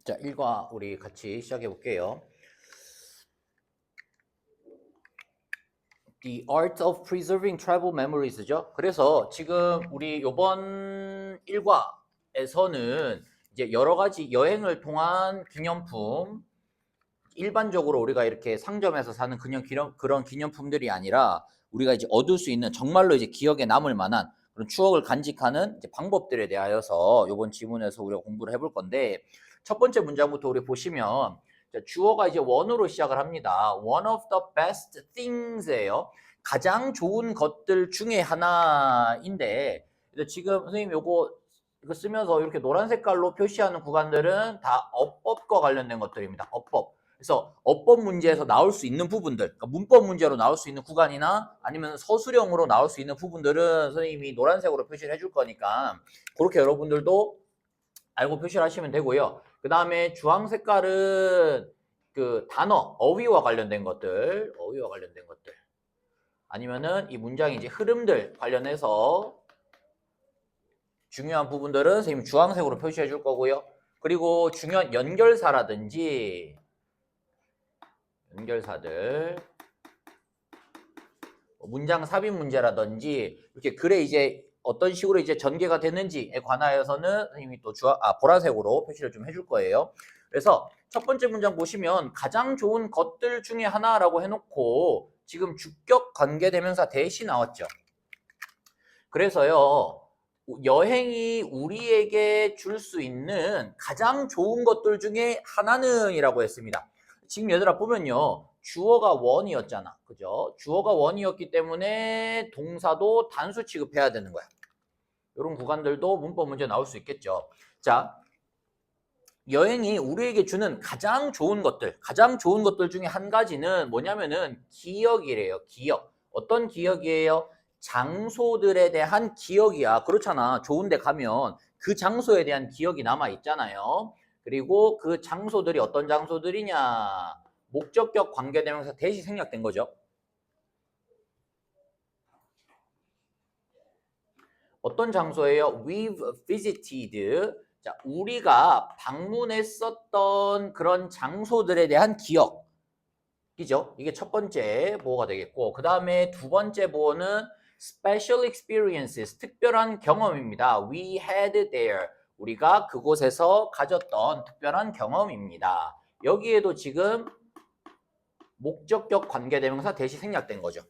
자, 1과 우리 같이 시작해 볼게요. The Art of Preserving Travel Memories죠. 그래서 지금 우리 요번 1과에서는 이제 여러 가지 여행을 통한 기념품, 일반적으로 우리가 이렇게 상점에서 사는 그런 기념품들이 아니라 우리가 이제 얻을 수 있는 정말로 이제 기억에 남을 만한 그런 추억을 간직하는 이제 방법들에 대하여서 이번 지문에서 우리가 공부를 해볼 건데, 첫 번째 문장부터 우리 보시면 주어가 이제 원으로 시작을 합니다. One of the best things예요. 가장 좋은 것들 중에 하나인데, 지금 선생님 이거 쓰면서 이렇게 노란 색깔로 표시하는 구간들은 다 어법과 관련된 것들입니다. 어법. 그래서 어법 문제에서 나올 수 있는 부분들, 그러니까 문법 문제로 나올 수 있는 구간이나 아니면 서술형으로 나올 수 있는 부분들은 선생님이 노란색으로 표시를 해줄 거니까 그렇게 여러분들도 알고 표시를 하시면 되고요. 그 다음에 주황 색깔은 그 단어, 어휘와 관련된 것들, 아니면은 이 문장의 이제 흐름들 관련해서 중요한 부분들은 선생님 주황색으로 표시해 줄 거고요. 그리고 중요한 연결사라든지 연결사들, 문장 삽입 문제라든지 이렇게 글에 이제 어떤 식으로 이제 전개가 되는지에 관하여서는 선생님이 또 보라색으로 표시를 좀 해줄 거예요. 그래서 첫 번째 문장 보시면 가장 좋은 것들 중에 하나라고 해놓고 지금 주격 관계대명사 대시 나왔죠. 그래서요, 여행이 우리에게 줄 수 있는 가장 좋은 것들 중에 하나는 이라고 했습니다. 지금 얘들아 보면요, 주어가 원이었잖아. 그죠? 주어가 원이었기 때문에 동사도 단수 취급해야 되는 거야. 이런 구간들도 문법 문제 나올 수 있겠죠. 자, 여행이 우리에게 주는 가장 좋은 것들 중에 한 가지는 뭐냐면은 기억이래요. 기억. 어떤 기억이에요? 장소들에 대한 기억이야. 그렇잖아. 좋은 데 가면 그 장소에 대한 기억이 남아 있잖아요. 그리고 그 장소들이 어떤 장소들이냐? 목적격 관계대명사 대시 생략된 거죠. 어떤 장소예요? We've visited. 자, 우리가 방문했었던 그런 장소들에 대한 기억이죠. 이게 첫 번째 보호가 되겠고, 그 다음에 두 번째 보호는 special experiences, 특별한 경험입니다. We had there. 우리가 그곳에서 가졌던 특별한 경험입니다. 여기에도 지금 목적격 관계대명사 대시 생략된 거죠.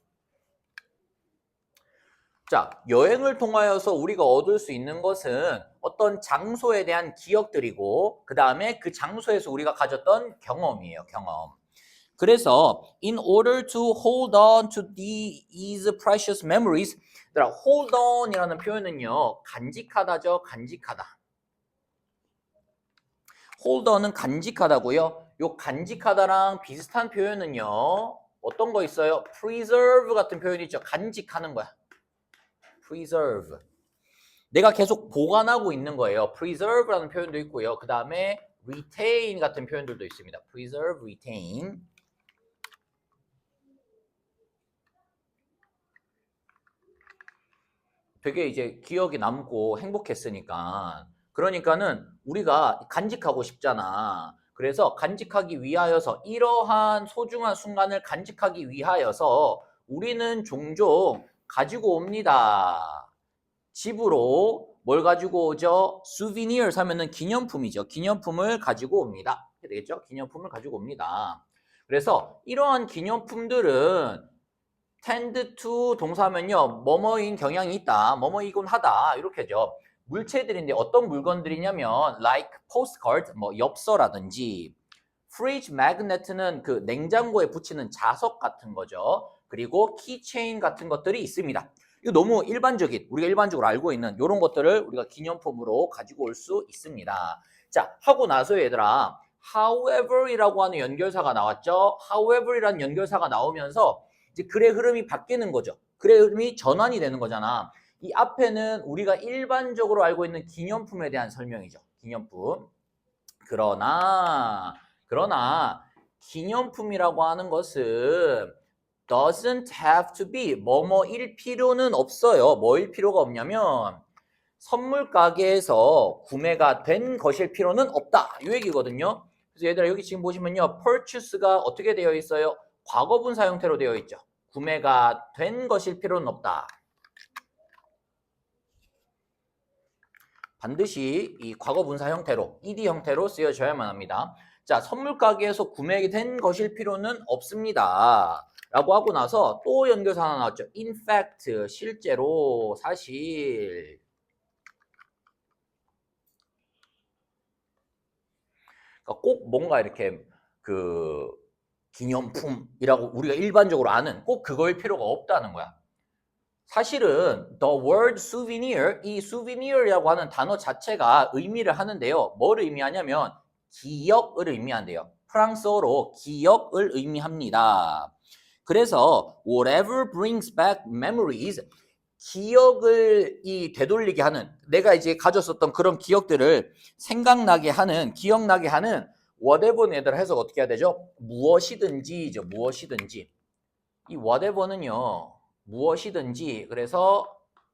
자, 여행을 통하여서 우리가 얻을 수 있는 것은 어떤 장소에 대한 기억들이고 그 다음에 그 장소에서 우리가 가졌던 경험이에요. 경험. 그래서 in order to hold on to these precious memories, hold on 이라는 표현은요, 간직하다죠. 간직하다. hold on은 간직하다고요. 요 간직하다랑 비슷한 표현은요, 어떤 거 있어요? preserve 같은 표현이 있죠. 간직하는 거야. preserve. 내가 계속 보관하고 있는 거예요. preserve라는 표현도 있고요. 그 다음에 retain 같은 표현들도 있습니다. preserve, retain. 되게 이제 기억이 남고 행복했으니까. 그러니까는 우리가 간직하고 싶잖아. 그래서 간직하기 위하여서 이러한 소중한 순간을 간직하기 위하여서 우리는 종종 가지고 옵니다. 집으로 뭘 가지고 오죠? 수비니어 사면은 기념품이죠. 기념품을 가지고 옵니다. 이렇게 되겠죠? 기념품을 가지고 옵니다. 그래서 이러한 기념품들은 tend to 동사면요, 뭐뭐인 경향이 있다, 뭐뭐이곤 하다, 이렇게죠. 물체들인데 어떤 물건들이냐면 like postcard, 뭐 엽서라든지 fridge magnet는 그 냉장고에 붙이는 자석 같은 거죠. 그리고 keychain 같은 것들이 있습니다. 이거 너무 일반적인, 우리가 일반적으로 알고 있는 이런 것들을 우리가 기념품으로 가지고 올 수 있습니다. 자, 하고 나서 얘들아, however이라고 하는 연결사가 나왔죠. however이라는 연결사가 나오면서 이제 글의 흐름이 바뀌는 거죠. 글의 흐름이 전환이 되는 거잖아. 이 앞에는 우리가 일반적으로 알고 있는 기념품에 대한 설명이죠. 기념품. 그러나 기념품이라고 하는 것은 doesn't have to be 뭐뭐일 필요는 없어요. 뭐일 필요가 없냐면 선물 가게에서 구매가 된 것일 필요는 없다. 이 얘기거든요. 그래서 얘들아 여기 지금 보시면요. purchase가 어떻게 되어 있어요? 과거분사 형태로 되어 있죠. 구매가 된 것일 필요는 없다. 반드시 이 과거분사 형태로, ed 형태로 쓰여져야만 합니다. 자, 선물 가게에서 구매된 것일 필요는 없습니다. 라고 하고 나서 또 연결사 하나 나왔죠. In fact, 실제로, 사실. 그러니까 꼭 뭔가 이렇게 그 기념품이라고 우리가 일반적으로 아는 꼭 그거일 필요가 없다는 거야. 사실은 the word souvenir, 이 souvenir이라고 하는 단어 자체가 의미를 하는데요. 뭘 의미하냐면 기억을 의미한대요. 프랑스어로 기억을 의미합니다. 그래서 whatever brings back memories, 기억을 되돌리게 하는, 내가 이제 가졌었던 그런 기억들을 생각나게 하는, 기억나게 하는 whatever는 얘들아 해석 어떻게 해야 되죠? 무엇이든지죠. 무엇이든지. 이 whatever는요. 무엇이든지, 그래서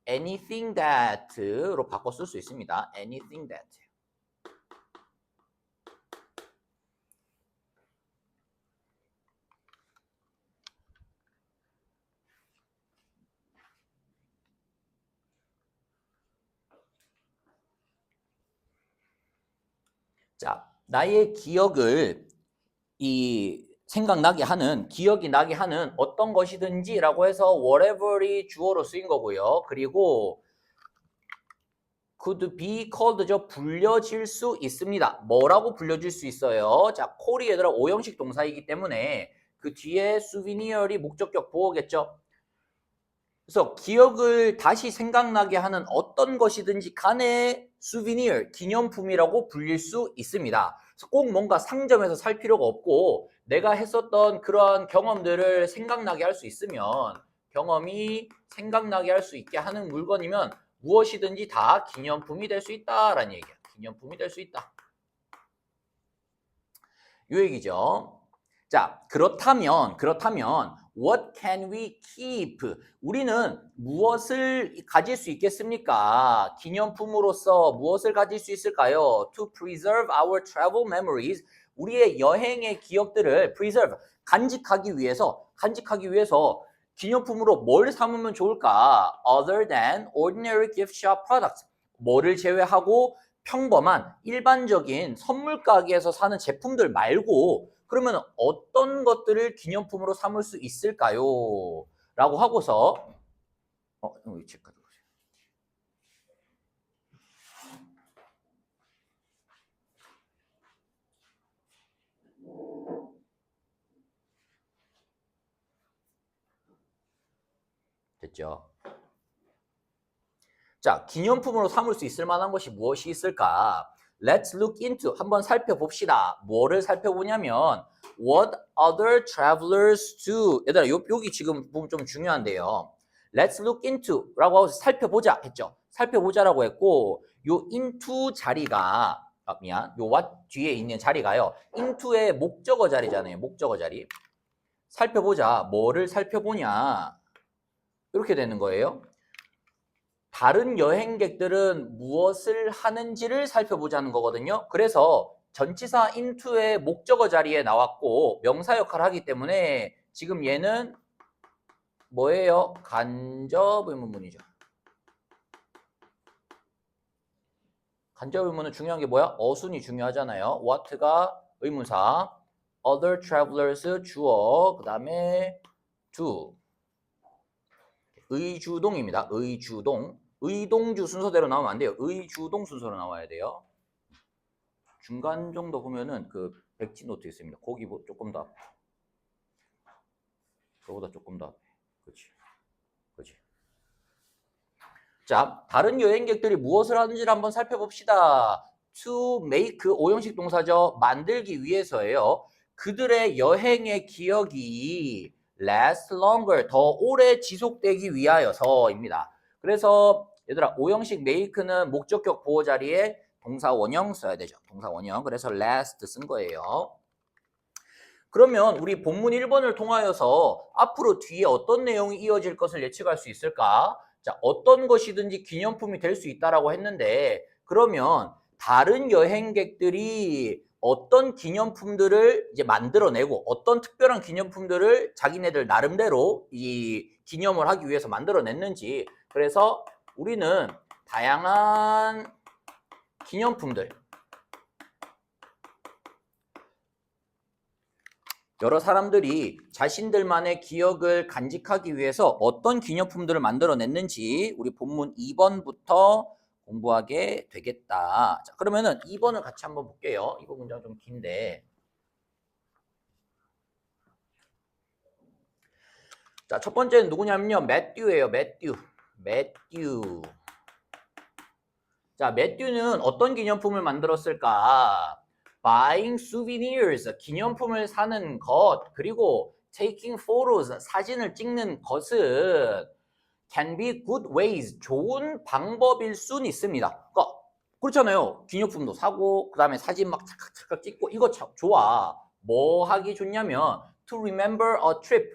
anything that로 바꿔 쓸 수 있습니다. anything that. 자, 나의 기억을 생각나게 하는, 기억이 나게 하는 어떤 것이든지라고 해서 whatever이 주어로 쓰인 거고요. 그리고 could be called죠. 불려질 수 있습니다. 뭐라고 불려질 수 있어요? 자, call이 얘들아 오형식 동사이기 때문에 그 뒤에 souvenir이 목적격 보호겠죠. 그래서 기억을 다시 생각나게 하는 어떤 것이든지 간에 souvenir, 기념품이라고 불릴 수 있습니다. 그래서 꼭 뭔가 상점에서 살 필요가 없고 내가 했었던 그러한 경험들을 생각나게 할 수 있으면, 경험이 생각나게 할 수 있게 하는 물건이면 무엇이든지 다 기념품이 될 수 있다라는 얘기야. 기념품이 될 수 있다. 이 얘기죠. 자, 그렇다면 what can we keep? 우리는 무엇을 가질 수 있겠습니까? 기념품으로서 무엇을 가질 수 있을까요? To preserve our travel memories. 우리의 여행의 기억들을 preserve, 간직하기 위해서 기념품으로 뭘 삼으면 좋을까? Other than ordinary gift shop products. 뭐를 제외하고 평범한 일반적인 선물 가게에서 사는 제품들 말고 그러면 어떤 것들을 기념품으로 삼을 수 있을까요? 라고 하고서 여기 체크해 보세요. 됐죠? 자, 기념품으로 삼을 수 있을 만한 것이 무엇이 있을까? Let's look into, 한번 살펴봅시다. 뭐를 살펴보냐면 What other travelers do? 얘들아, 여기 지금 보면 좀 중요한데요. Let's look into 라고 하고 살펴보자 했죠. 살펴보자라고 했고 요 into 자리가 요 what 뒤에 있는 자리가요. into의 목적어 자리잖아요. 목적어 자리. 살펴보자. 뭐를 살펴보냐? 이렇게 되는 거예요. 다른 여행객들은 무엇을 하는지를 살펴보자는 거거든요. 그래서 전치사 into의 목적어 자리에 나왔고 명사 역할을 하기 때문에 지금 얘는 뭐예요? 간접 의문문이죠. 간접 의문은 중요한 게 뭐야? 어순이 중요하잖아요. what가 의문사, other travelers 주어, 그 다음에 do. 의주동입니다. 의주동. 의동주 순서대로 나오면 안 돼요. 의주동 순서로 나와야 돼요. 중간 정도 보면은 그 백지 노트 있습니다. 거기 조금 더 앞에. 그거보다 조금 더 앞에. 그렇지. 자, 다른 여행객들이 무엇을 하는지를 한번 살펴봅시다. To make, 오형식 동사죠. 만들기 위해서예요. 그들의 여행의 기억이 last longer, 더 오래 지속되기 위하여서입니다. 그래서 얘들아, 오형식 make는 목적격 보호 자리에 동사 원형 써야 되죠. 동사 원형. 그래서 last 쓴 거예요. 그러면 우리 본문 1번을 통하여서 앞으로 뒤에 어떤 내용이 이어질 것을 예측할 수 있을까? 자, 어떤 것이든지 기념품이 될 수 있다라고 했는데 그러면 다른 여행객들이 어떤 기념품들을 이제 만들어내고 어떤 특별한 기념품들을 자기네들 나름대로 이 기념을 하기 위해서 만들어냈는지 그래서 우리는 다양한 기념품들 여러 사람들이 자신들만의 기억을 간직하기 위해서 어떤 기념품들을 만들어냈는지 우리 본문 2번부터 공부하게 되겠다. 자, 그러면은 2번을 같이 한번 볼게요. 이거 문장 좀 긴데. 자, 첫 번째는 누구냐면요. 매튜예요. 매튜. 자, 매튜는 어떤 기념품을 만들었을까? Buying souvenirs, 기념품을 사는 것, 그리고 taking photos, 사진을 찍는 것은 can be good ways, 좋은 방법일 수는 있습니다. 그러니까 그렇잖아요. 기념품도 사고, 그 다음에 사진 막 착각 찍고, 이거 좋아. 뭐 하기 좋냐면 to remember a trip,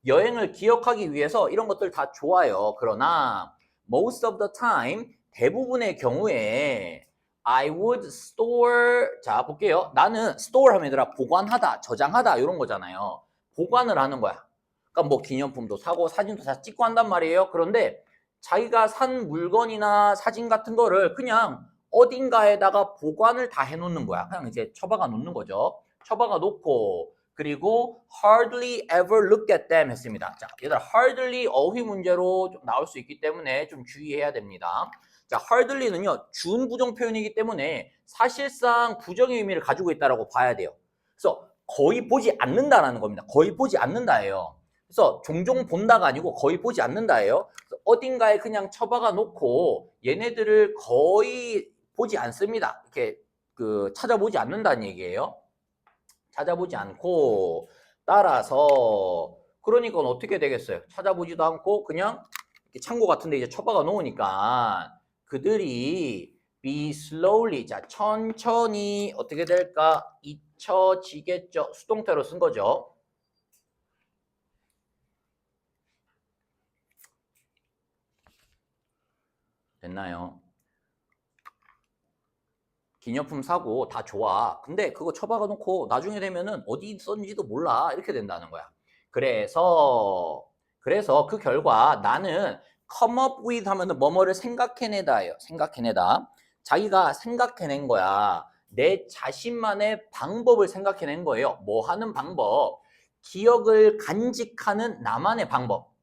여행을 기억하기 위해서 이런 것들 다 좋아요. 그러나 most of the time, 대부분의 경우에 I would store, 자 볼게요. 나는 store 하면 얘들아 보관하다, 저장하다 이런 거잖아요. 보관을 하는 거야. 그러니까 뭐 기념품도 사고 사진도 다 찍고 한단 말이에요. 그런데 자기가 산 물건이나 사진 같은 거를 그냥 어딘가에다가 보관을 다 해놓는 거야. 그냥 이제 처박아 놓는 거죠. 처박아 놓고 그리고 hardly ever look at them 했습니다. 자, 얘들아 hardly 어휘 문제로 좀 나올 수 있기 때문에 좀 주의해야 됩니다. 자, hardly는요 준부정 표현이기 때문에 사실상 부정의 의미를 가지고 있다라고 봐야 돼요. 그래서 거의 보지 않는다라는 겁니다. 거의 보지 않는다예요. 그래서 종종 본다가 아니고 거의 보지 않는다예요. 어딘가에 그냥 처박아 놓고 얘네들을 거의 보지 않습니다. 이렇게 찾아보지 않는다는 얘기예요. 찾아보지 않고 따라서 그러니까 어떻게 되겠어요? 찾아보지도 않고 그냥 창고 같은 데 이제 처박아 놓으니까 그들이 be slowly, 자 천천히 어떻게 될까? 잊혀지겠죠. 수동태로 쓴 거죠. 됐나요? 기념품 사고 다 좋아. 근데 그거 처박아 놓고 나중에 되면은 어디 썼는지도 몰라. 이렇게 된다는 거야. 그래서 그 결과 나는 come up with 하면은 뭐뭐를 생각해내다예요. 생각해내다. 자기가 생각해낸 거야. 내 자신만의 방법을 생각해낸 거예요. 뭐 하는 방법? 기억을 간직하는 나만의 방법.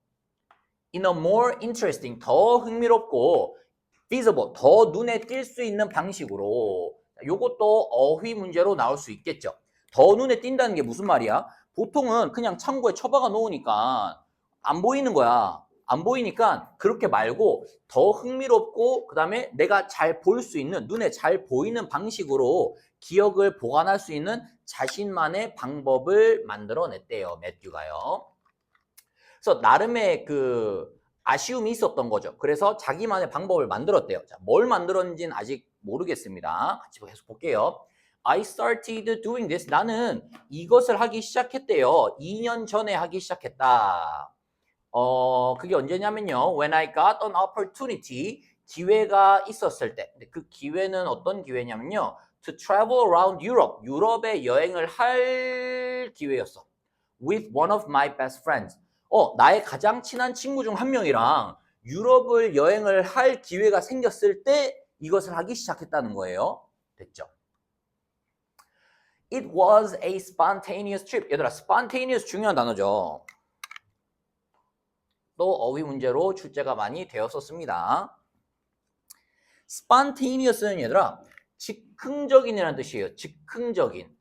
In a more interesting, 더 흥미롭고 visible, 더 눈에 띌 수 있는 방식으로 요것도 어휘 문제로 나올 수 있겠죠. 더 눈에 띈다는 게 무슨 말이야? 보통은 그냥 창고에 처박아 놓으니까 안 보이는 거야. 안 보이니까 그렇게 말고 더 흥미롭고 그 다음에 내가 잘 볼 수 있는 눈에 잘 보이는 방식으로 기억을 보관할 수 있는 자신만의 방법을 만들어냈대요. 매튜가요. 그래서 나름의 아쉬움이 있었던 거죠. 그래서 자기만의 방법을 만들었대요. 자, 뭘 만들었는지는 아직 모르겠습니다. 같이 계속 볼게요. I started doing this. 나는 이것을 하기 시작했대요. 2년 전에 하기 시작했다. 그게 언제냐면요. When I got an opportunity. 기회가 있었을 때. 근데 그 기회는 어떤 기회냐면요. To travel around Europe. 유럽에 여행을 할 기회였어. With one of my best friends. 나의 가장 친한 친구 중 한 명이랑 유럽을 여행을 할 기회가 생겼을 때 이것을 하기 시작했다는 거예요. 됐죠? It was a spontaneous trip. 얘들아, spontaneous 중요한 단어죠. 또 어휘 문제로 출제가 많이 되었었습니다. spontaneous는 얘들아, 즉흥적인이라는 뜻이에요. 즉흥적인.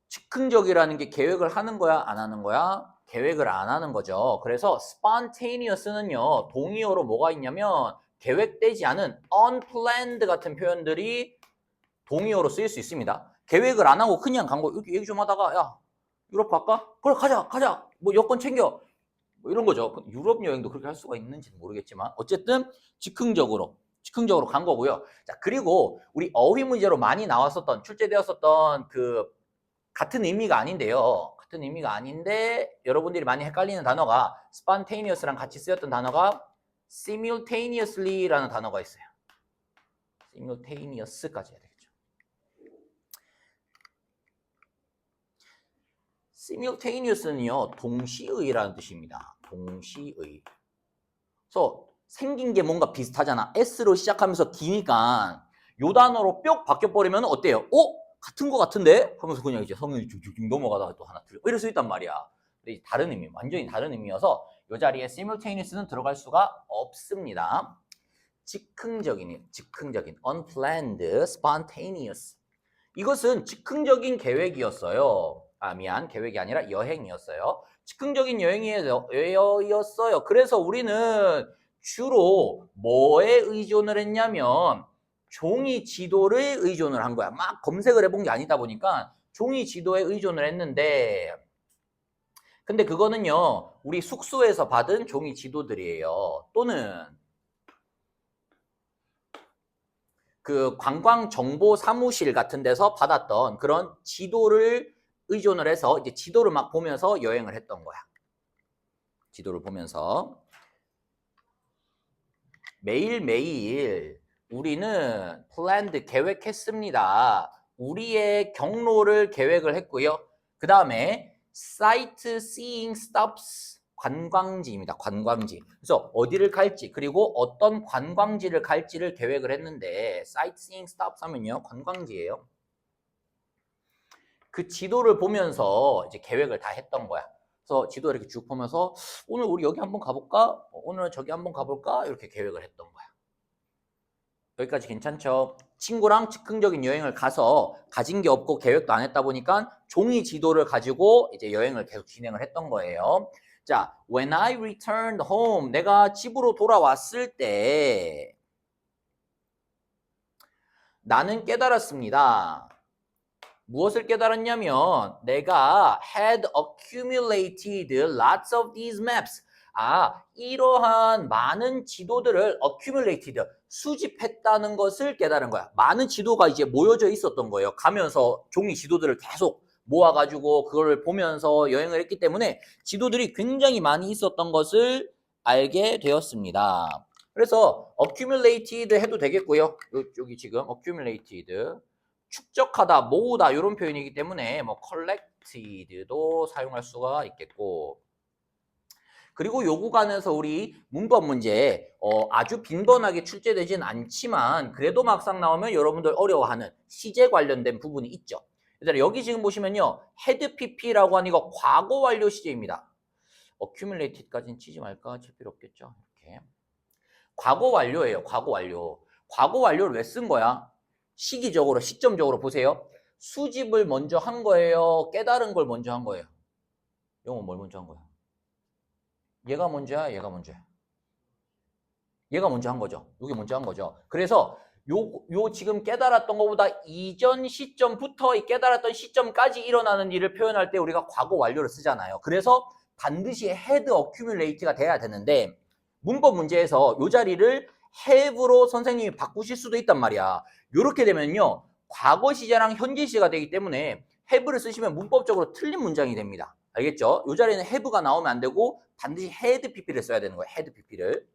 즉흥적이라는 게 계획을 하는 거야, 안 하는 거야? 계획을 안 하는 거죠. 그래서 spontaneous는요, 동의어로 뭐가 있냐면 계획되지 않은 unplanned 같은 표현들이 동의어로 쓰일 수 있습니다. 계획을 안 하고 그냥 간 거, 이렇게 얘기 좀 하다가 야, 유럽 갈까? 그래, 가자. 뭐 여권 챙겨. 뭐 이런 거죠. 유럽 여행도 그렇게 할 수가 있는지 모르겠지만 어쨌든 즉흥적으로 간 거고요. 자, 그리고 우리 어휘 문제로 많이 나왔었던 출제되었었던 같은 의미가 아닌데요. 같은 의미가 아닌데 여러분들이 많이 헷갈리는 단어가 spontaneous랑 같이 쓰였던 단어가 simultaneously라는 단어가 있어요. simultaneous까지 해야 되겠죠. simultaneous는요, 동시의라는 뜻입니다. 동시의. 그래서 생긴 게 뭔가 비슷하잖아. S로 시작하면서 기니까 요 단어로 뿅 바뀌어버리면 어때요? 같은 거 같은데? 하면서 그냥 이제 성인이 쭉쭉 넘어가다가 또 하나 틀려. 이럴 수 있단 말이야. 근데 다른 의미, 완전히 다른 의미여서 이 자리에 simultaneous는 들어갈 수가 없습니다. 즉흥적인, unplanned, spontaneous. 이것은 즉흥적인 계획이었어요. 계획이 아니라 여행이었어요. 즉흥적인 여행이었어요. 그래서 우리는 주로 뭐에 의존을 했냐면 종이 지도를 의존을 한 거야. 막 검색을 해본 게 아니다 보니까 종이 지도에 의존을 했는데, 근데 그거는요, 우리 숙소에서 받은 종이 지도들이에요. 또는 그 관광정보사무실 같은 데서 받았던 그런 지도를 의존을 해서 이제 지도를 막 보면서 여행을 했던 거야. 지도를 보면서 매일매일 우리는 planned 계획했습니다. 우리의 경로를 계획을 했고요. 그 다음에 sightseeing stops 관광지입니다. 관광지. 그래서 어디를 갈지 그리고 어떤 관광지를 갈지를 계획을 했는데 sightseeing stops 하면요. 관광지예요. 그 지도를 보면서 이제 계획을 다 했던 거야. 그래서 지도 이렇게 쭉 보면서 오늘 우리 여기 한번 가볼까? 오늘 저기 한번 가볼까? 이렇게 계획을 했던 거야. 여기까지 괜찮죠? 친구랑 즉흥적인 여행을 가서 가진 게 없고 계획도 안 했다 보니까 종이 지도를 가지고 이제 여행을 계속 진행을 했던 거예요. 자, when I returned home, 내가 집으로 돌아왔을 때 나는 깨달았습니다. 무엇을 깨달았냐면 내가 had accumulated lots of these maps. 이러한 많은 지도들을 accumulated, 수집했다는 것을 깨달은 거야. 많은 지도가 이제 모여져 있었던 거예요. 가면서 종이 지도들을 계속 모아가지고 그걸 보면서 여행을 했기 때문에 지도들이 굉장히 많이 있었던 것을 알게 되었습니다. 그래서 accumulated 해도 되겠고요. 여기 지금 accumulated. 축적하다, 모으다 이런 표현이기 때문에 뭐 collected도 사용할 수가 있겠고, 그리고 요 구간에서 우리 문법 문제 아주 빈번하게 출제되진 않지만 그래도 막상 나오면 여러분들 어려워하는 시제 관련된 부분이 있죠. 여기 지금 보시면요, had pp라고 하는 이거 과거 완료 시제입니다. accumulated까지는 치지 말까? 칠 필요 없겠죠. 이렇게 과거 완료예요. 과거 완료. 과거 완료를 왜 쓴 거야? 시기적으로, 시점적으로 보세요. 수집을 먼저 한 거예요? 깨달은 걸 먼저 한 거예요? 영어 뭘 먼저 한 거야? 얘가 먼저야? 얘가 먼저야? 얘가 먼저 한 거죠. 이게 먼저 한 거죠. 그래서 요 지금 깨달았던 것보다 이전 시점부터 이 깨달았던 시점까지 일어나는 일을 표현할 때 우리가 과거 완료를 쓰잖아요. 그래서 반드시 had accumulate가 돼야 되는데 문법 문제에서 요 자리를 have로 선생님이 바꾸실 수도 있단 말이야. 요렇게 되면요, 과거 시제랑 현재 시제가 되기 때문에 have를 쓰시면 문법적으로 틀린 문장이 됩니다. 알겠죠? 요 자리에는 have가 나오면 안 되고 반드시 had pp를 써야 되는 거예요. had pp를.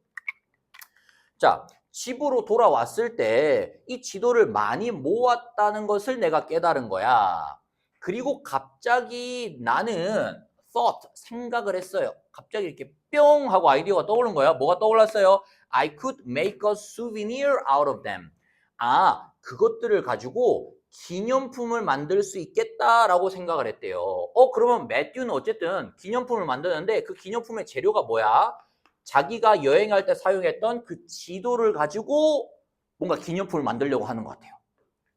자, 집으로 돌아왔을 때 이 지도를 많이 모았다는 것을 내가 깨달은 거야. 그리고 갑자기 나는 thought, 생각을 했어요. 갑자기 이렇게 뿅 하고 아이디어가 떠오른 거야. 뭐가 떠올랐어요? I could make a souvenir out of them. 그것들을 가지고 기념품을 만들 수 있겠다라고 생각을 했대요. 그러면 매튜는 어쨌든 기념품을 만드는데 그 기념품의 재료가 뭐야? 자기가 여행할 때 사용했던 그 지도를 가지고 뭔가 기념품을 만들려고 하는 것 같아요.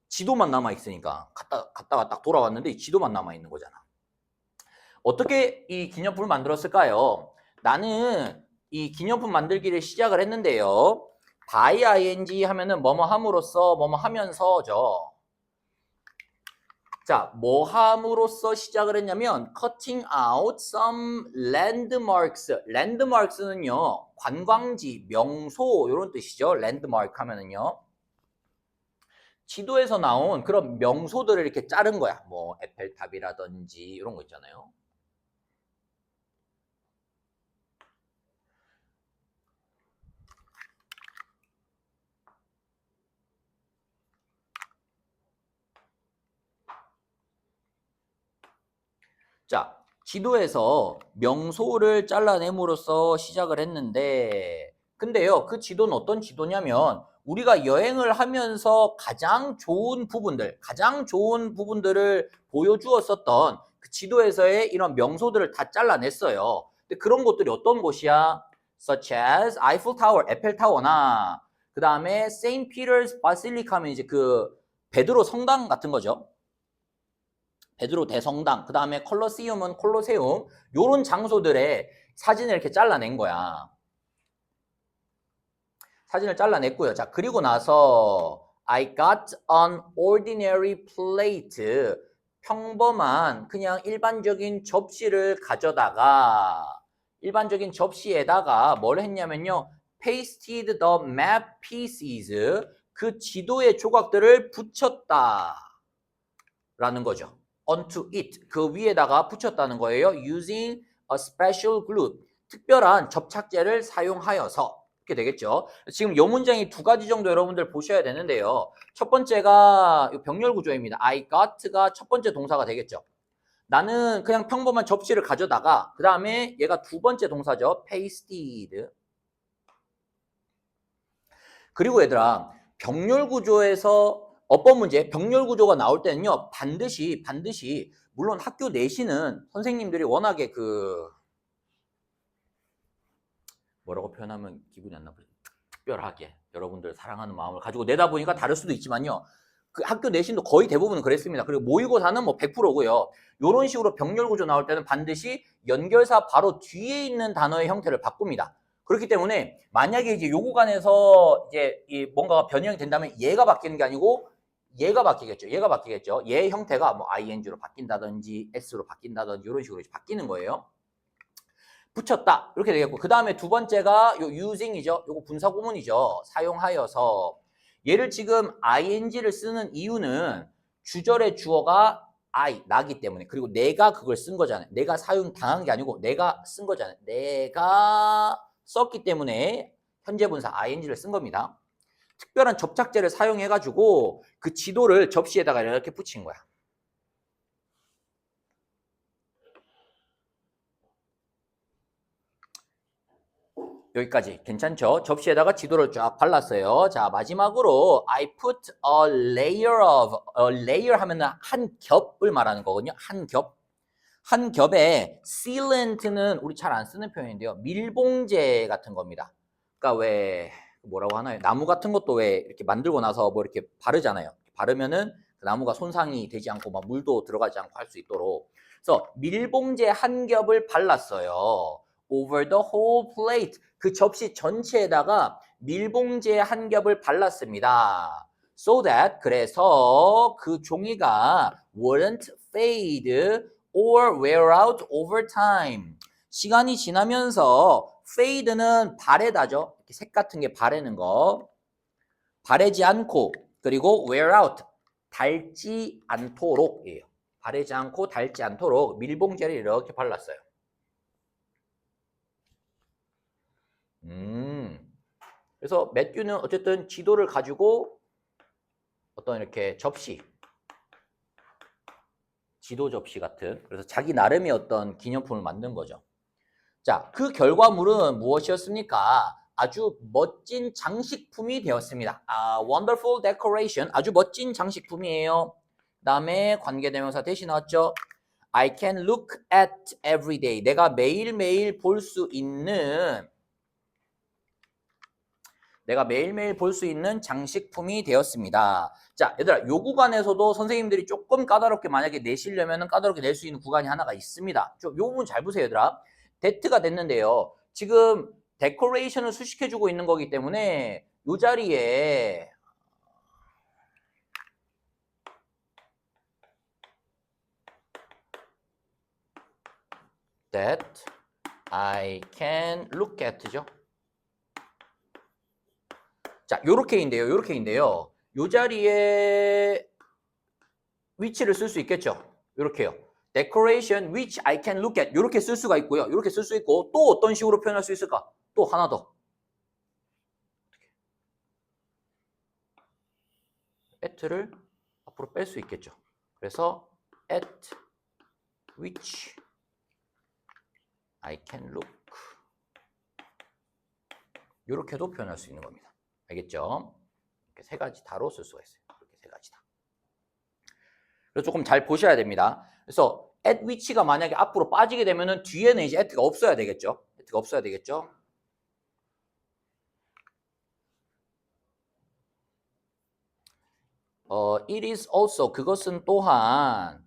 지도만 남아있으니까 갔다가 딱 돌아왔는데 지도만 남아있는 거잖아. 어떻게 이 기념품을 만들었을까요? 나는 이 기념품 만들기를 시작을 했는데요. by ing 하면은 뭐뭐 함으로써 뭐뭐 하면서죠. 자, 뭐 함으로써 시작을 했냐면 cutting out some landmarks. landmarks는요, 관광지, 명소 이런 뜻이죠. landmark 하면은요. 지도에서 나온 그런 명소들을 이렇게 자른 거야. 뭐 에펠탑이라든지 이런 거 있잖아요. 자, 지도에서 명소를 잘라냄으로써 시작을 했는데, 근데요, 그 지도는 어떤 지도냐면, 우리가 여행을 하면서 가장 좋은 부분들을 보여주었었던 그 지도에서의 이런 명소들을 다 잘라냈어요. 근데 그런 곳들이 어떤 곳이야? Such as 아이플 타워, 에펠타워나, 그 다음에 세인트 피터스 바실리카 하면 이제 그 베드로 성당 같은 거죠. 베드로 대성당, 그 다음에 콜로세움은 콜로세움, 요런 장소들의 사진을 이렇게 잘라낸 거야. 사진을 잘라냈고요. 자, 그리고 나서 I got an ordinary plate. 평범한 그냥 일반적인 접시를 가져다가 일반적인 접시에다가 뭘 했냐면요. pasted the map pieces. 그 지도의 조각들을 붙였다. 라는 거죠. onto it. 그 위에다가 붙였다는 거예요. using a special glue. 특별한 접착제를 사용하여서. 이렇게 되겠죠. 지금 이 문장이 두 가지 정도 여러분들 보셔야 되는데요. 첫 번째가 병렬 구조입니다. I got가 첫 번째 동사가 되겠죠. 나는 그냥 평범한 접시를 가져다가 그 다음에 얘가 두 번째 동사죠. pasted. 그리고 얘들아, 병렬 구조에서 어법 문제, 병렬 구조가 나올 때는요, 반드시 물론 학교 내신은 선생님들이 워낙에 뭐라고 표현하면 기분이 안 나쁘죠. 특별하게 여러분들 사랑하는 마음을 가지고 내다 보니까 다를 수도 있지만요. 그 학교 내신도 거의 대부분 그랬습니다. 그리고 모의고사는 뭐 100%고요. 이런 식으로 병렬 구조 나올 때는 반드시 연결사 바로 뒤에 있는 단어의 형태를 바꿉니다. 그렇기 때문에 만약에 이제 요 구간에서 이제 뭔가가 변형이 된다면 얘가 바뀌는 게 아니고 얘가 바뀌겠죠. 얘의 형태가 뭐 ing로 바뀐다든지 s로 바뀐다든지 이런 식으로 바뀌는 거예요. 붙였다 이렇게 되겠고, 그 다음에 두 번째가 요 using이죠. 요거 분사 구문이죠. 사용하여서. 얘를 지금 ing를 쓰는 이유는 주절의 주어가 나기 때문에, 그리고 내가 그걸 쓴 거잖아요. 내가 사용 당한 게 아니고 내가 쓴 거잖아요. 내가 썼기 때문에 현재 분사 ing를 쓴 겁니다. 특별한 접착제를 사용해가지고 그 지도를 접시에다가 이렇게 붙인 거야. 여기까지 괜찮죠? 접시에다가 지도를 쫙 발랐어요. 자, 마지막으로 I put a layer 하면은 한 겹을 말하는 거거든요. 한 겹. 한 겹에 sealant는 우리 잘 안 쓰는 표현인데요. 밀봉제 같은 겁니다. 그러니까 왜 뭐라고 하나요? 나무 같은 것도 왜 이렇게 만들고 나서 뭐 이렇게 바르잖아요. 바르면은 그 나무가 손상이 되지 않고 막 물도 들어가지 않고 할 수 있도록. 그래서 밀봉제 한 겹을 발랐어요. Over the whole plate. 그 접시 전체에다가 밀봉제 한 겹을 발랐습니다. So that 그래서 그 종이가 wouldn't fade or wear out over time. 시간이 지나면서 fade는 바래다죠. 색 같은 게 바래는 거. 바래지 않고, 그리고 wear out, 닳지 않도록이에요. 바래지 않고 닳지 않도록 밀봉제를 이렇게 발랐어요. 그래서 매튜는 어쨌든 지도를 가지고 어떤 이렇게 지도 접시 같은, 그래서 자기 나름의 어떤 기념품을 만든 거죠. 자, 그 결과물은 무엇이었습니까? 아주 멋진 장식품이 되었습니다. wonderful decoration. 아주 멋진 장식품이에요. 그 다음에 관계대명사 대신 나왔죠. I can look at every day. 내가 매일매일 볼 수 있는 장식품이 되었습니다. 자, 얘들아, 요 구간에서도 선생님들이 조금 까다롭게 만약에 내시려면 까다롭게 낼 수 있는 구간이 하나가 있습니다. 요 부분 잘 보세요, 얘들아. that가 됐는데요. 지금 데코레이션을 수식해주고 있는 거기 때문에 요 자리에 that I can look at죠. 자, 요렇게인데요. 요 자리에 위치를 쓸 수 있겠죠. 이렇게요. decoration which I can look at 이렇게 쓸 수가 있고요. 이렇게 쓸 수 있고 또 어떤 식으로 표현할 수 있을까? 또 하나 더. at를 앞으로 뺄 수 있겠죠. 그래서 at which I can look 이렇게도 표현할 수 있는 겁니다. 알겠죠? 이렇게 세 가지 다로 쓸 수가 있어요. 이렇게 세 가지 다. 그래서 조금 잘 보셔야 됩니다. 그래서 at which가 만약에 앞으로 빠지게 되면은 뒤에는 이제 at가 없어야 되겠죠. at가 없어야 되겠죠. it is also 그것은 또한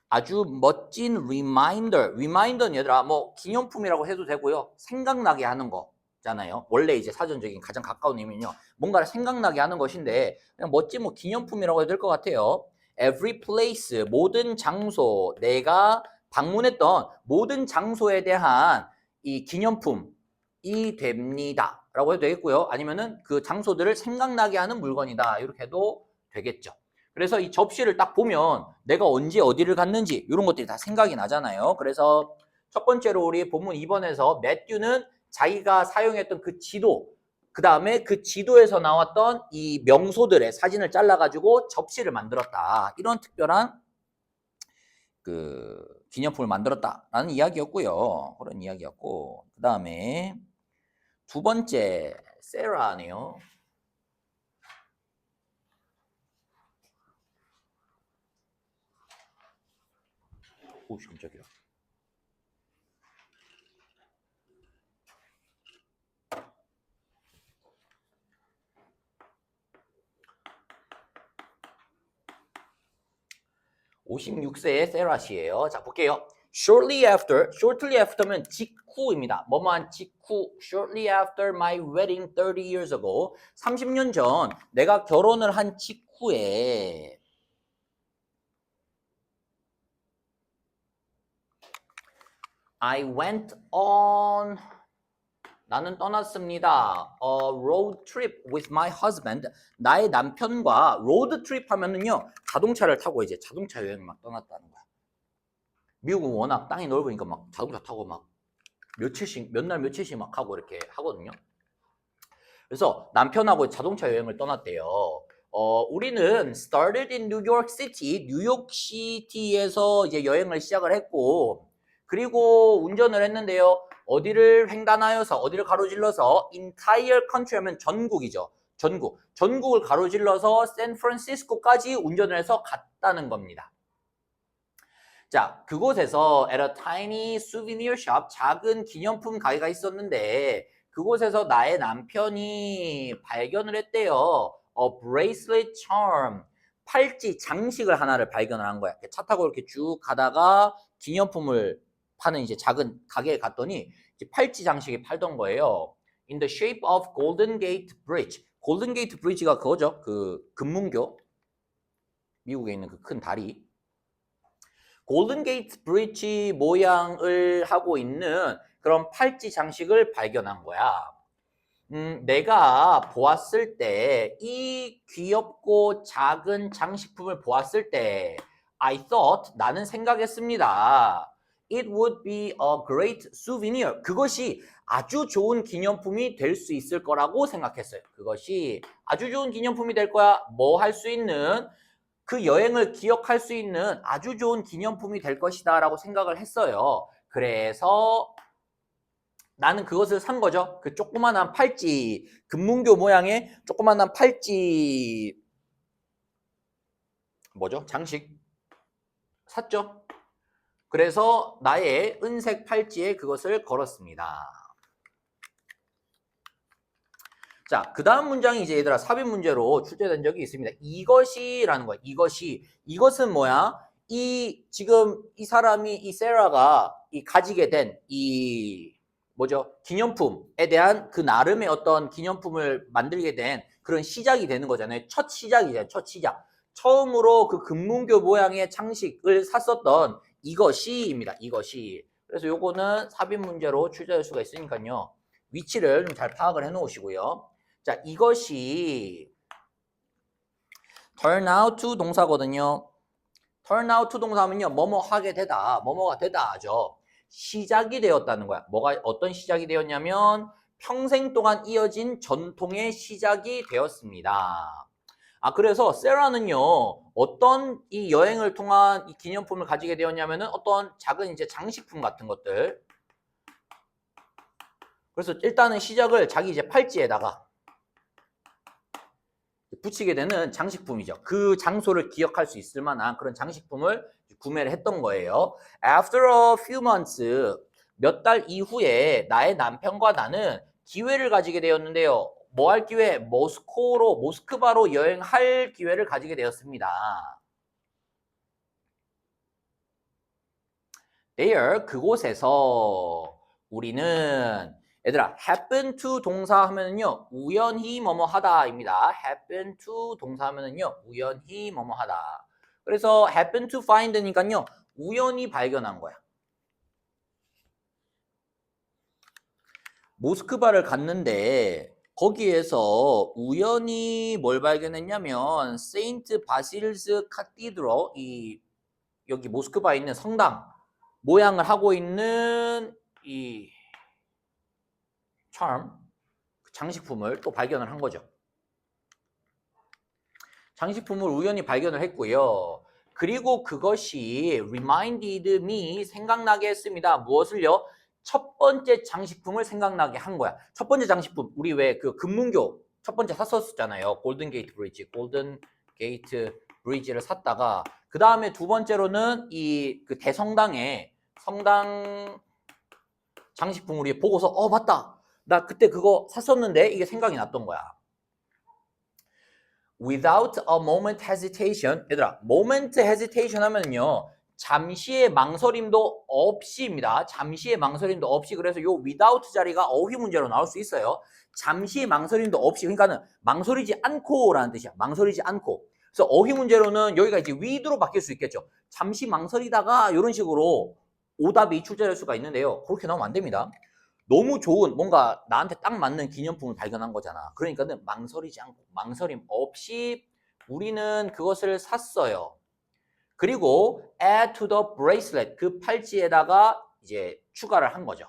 아주 멋진 리마인더는 얘들아 뭐 기념품이라고 해도 되고요. 생각나게 하는 거잖아요. 원래 이제 사전적인 가장 가까운 의미는요. 뭔가를 생각나게 하는 것인데 그냥 멋진 뭐 기념품이라고 해도 될 것 같아요. Every place 모든 장소 내가 방문했던 모든 장소에 대한 이 기념품이 됩니다. 라고 해도 되겠고요. 아니면은 그 장소들을 생각나게 하는 물건이다. 이렇게 해도 되겠죠. 그래서 이 접시를 딱 보면 내가 언제 어디를 갔는지 이런 것들이 다 생각이 나잖아요. 그래서 첫 번째로 우리 본문 2번에서 매튜는 자기가 사용했던 그 지도, 그 다음에 그 지도에서 나왔던 이 명소들의 사진을 잘라가지고 접시를 만들었다. 이런 특별한 그 기념품을 만들었다라는 이야기였고요. 그런 이야기였고, 그 다음에 두 번째 세라네요. 오, 깜짝이야. (56세의) 세라 씨예요. 자, 볼게요. Shortly after면 직후입니다. 뭐뭐한 직후. Shortly after my wedding 30 years ago. 30년 전 내가 결혼을 한 직후에 I went on 나는 떠났습니다. road trip with my husband. 나의 남편과 road trip 하면은요. 자동차를 타고 이제 자동차 여행 막 떠났다는 거야. 미국은 워낙 땅이 넓으니까 막 자동차 타고 막 며칠씩 몇 날 며칠씩 막 하고 이렇게 하거든요. 그래서 남편하고 자동차 여행을 떠났대요. 우리는 started in New York City, 뉴욕시티에서 이제 여행을 시작을 했고, 그리고 운전을 했는데요. 어디를 횡단하여서, 어디를 가로질러서, entire country 하면 전국이죠. 전국을 가로질러서 샌프란시스코까지 운전을 해서 갔다는 겁니다. 자, 그곳에서 at a tiny souvenir shop, 작은 기념품 가게가 있었는데 그곳에서 나의 남편이 발견을 했대요. A bracelet charm, 팔찌 장식을 하나를 발견을 한 거야. 차 타고 이렇게 쭉 가다가 기념품을 파는 이제 작은 가게에 갔더니 이제 팔찌 장식이 팔던 거예요. In the shape of Golden Gate Bridge. 골든 게이트 브리지가 그거죠. 그 금문교. 미국에 있는 그 큰 다리. 골든 게이트 브리지 모양을 하고 있는 그런 팔찌 장식을 발견한 거야. 내가 보았을 때 이 귀엽고 작은 장식품을 보았을 때 I thought 나는 생각했습니다. It would be a great souvenir. 그것이 아주 좋은 기념품이 될 수 있을 거라고 생각했어요. 그것이 아주 좋은 기념품이 될 거야. 뭐 할 수 있는 그 여행을 기억할 수 있는 아주 좋은 기념품이 될 것이다 라고 생각을 했어요. 그래서 나는 그것을 산 거죠. 그 조그만한 팔찌, 금문교 모양의 조그만한 팔찌 뭐죠? 장식 샀죠. 그래서 나의 은색 팔찌에 그것을 걸었습니다. 자, 그 다음 문장이 이제 얘들아 삽입 문제로 출제된 적이 있습니다. 이것이라는 거야. 이것은 뭐야? 지금 이 사람이 이 세라가 가지게 된 뭐죠? 기념품에 대한 그 나름의 어떤 기념품을 만들게 된 그런 시작이 되는 거잖아요. 첫 시작이잖아요. 첫 시작. 처음으로 그 금문교 모양의 장식을 샀었던 이것이입니다. 이것이. 그래서 요거는 삽입 문제로 출제될 수가 있으니까요. 위치를 좀 잘 파악을 해 놓으시고요. 자, 이것이 turn out to 동사거든요. turn out to 동사하면요. 뭐뭐 하게 되다, 뭐뭐가 되다 하죠. 시작이 되었다는 거야. 뭐가 어떤 시작이 되었냐면 평생 동안 이어진 전통의 시작이 되었습니다. 아, 그래서 세라는요, 어떤 이 여행을 통한 이 기념품을 가지게 되었냐면은 어떤 작은 이제 장식품 같은 것들. 그래서 일단은 시작을 자기 이제 팔찌에다가 붙이게 되는 장식품이죠. 그 장소를 기억할 수 있을 만한 그런 장식품을 구매를 했던 거예요. After a few months, 몇 달 이후에 나의 남편과 나는 기회를 가지게 되었는데요. 뭐 할 기회? 모스크바로 여행할 기회를 가지게 되었습니다. There, 그곳에서 우리는 얘들아, happen to 동사 하면은요, 우연히 뭐뭐 하다입니다. happen to 동사 하면은요, 우연히 뭐뭐 하다. 그래서 happen to find니까요, 우연히 발견한 거야. 모스크바를 갔는데 거기에서 우연히 뭘 발견했냐면 세인트 바실스 카티드로 이 여기 모스크바에 있는 성당 모양을 하고 있는 이 장식품을 또 발견을 한 거죠. 장식품을 우연히 발견을 했고요. 그리고 그것이 reminded me 생각나게 했습니다. 무엇을요? 첫 번째 장식품을 생각나게 한 거야. 첫 번째 장식품 우리 왜 그 금문교 첫 번째 샀었잖아요. 골든 게이트 브리지를 샀다가 그 다음에 두 번째로는 이 그 대성당의 성당 장식품 우리 보고서 맞다. 나 그때 그거 샀었는데 이게 생각이 났던 거야. Without a moment hesitation. 얘들아, moment hesitation 하면요. 잠시의 망설임도 없이입니다. 잠시의 망설임도 없이. 그래서 요 without 자리가 어휘 문제로 나올 수 있어요. 잠시의 망설임도 없이. 그러니까는 망설이지 않고라는 뜻이야. 망설이지 않고. 그래서 어휘 문제로는 여기가 이제 with로 바뀔 수 있겠죠. 잠시 망설이다가 이런 식으로 오답이 출제될 수가 있는데요. 그렇게 나오면 안 됩니다. 너무 좋은 뭔가 나한테 딱 맞는 기념품을 발견한 거잖아. 그러니까는 망설이지 않고 망설임 없이 우리는 그것을 샀어요. 그리고 add to the bracelet 그 팔찌에다가 이제 추가를 한 거죠.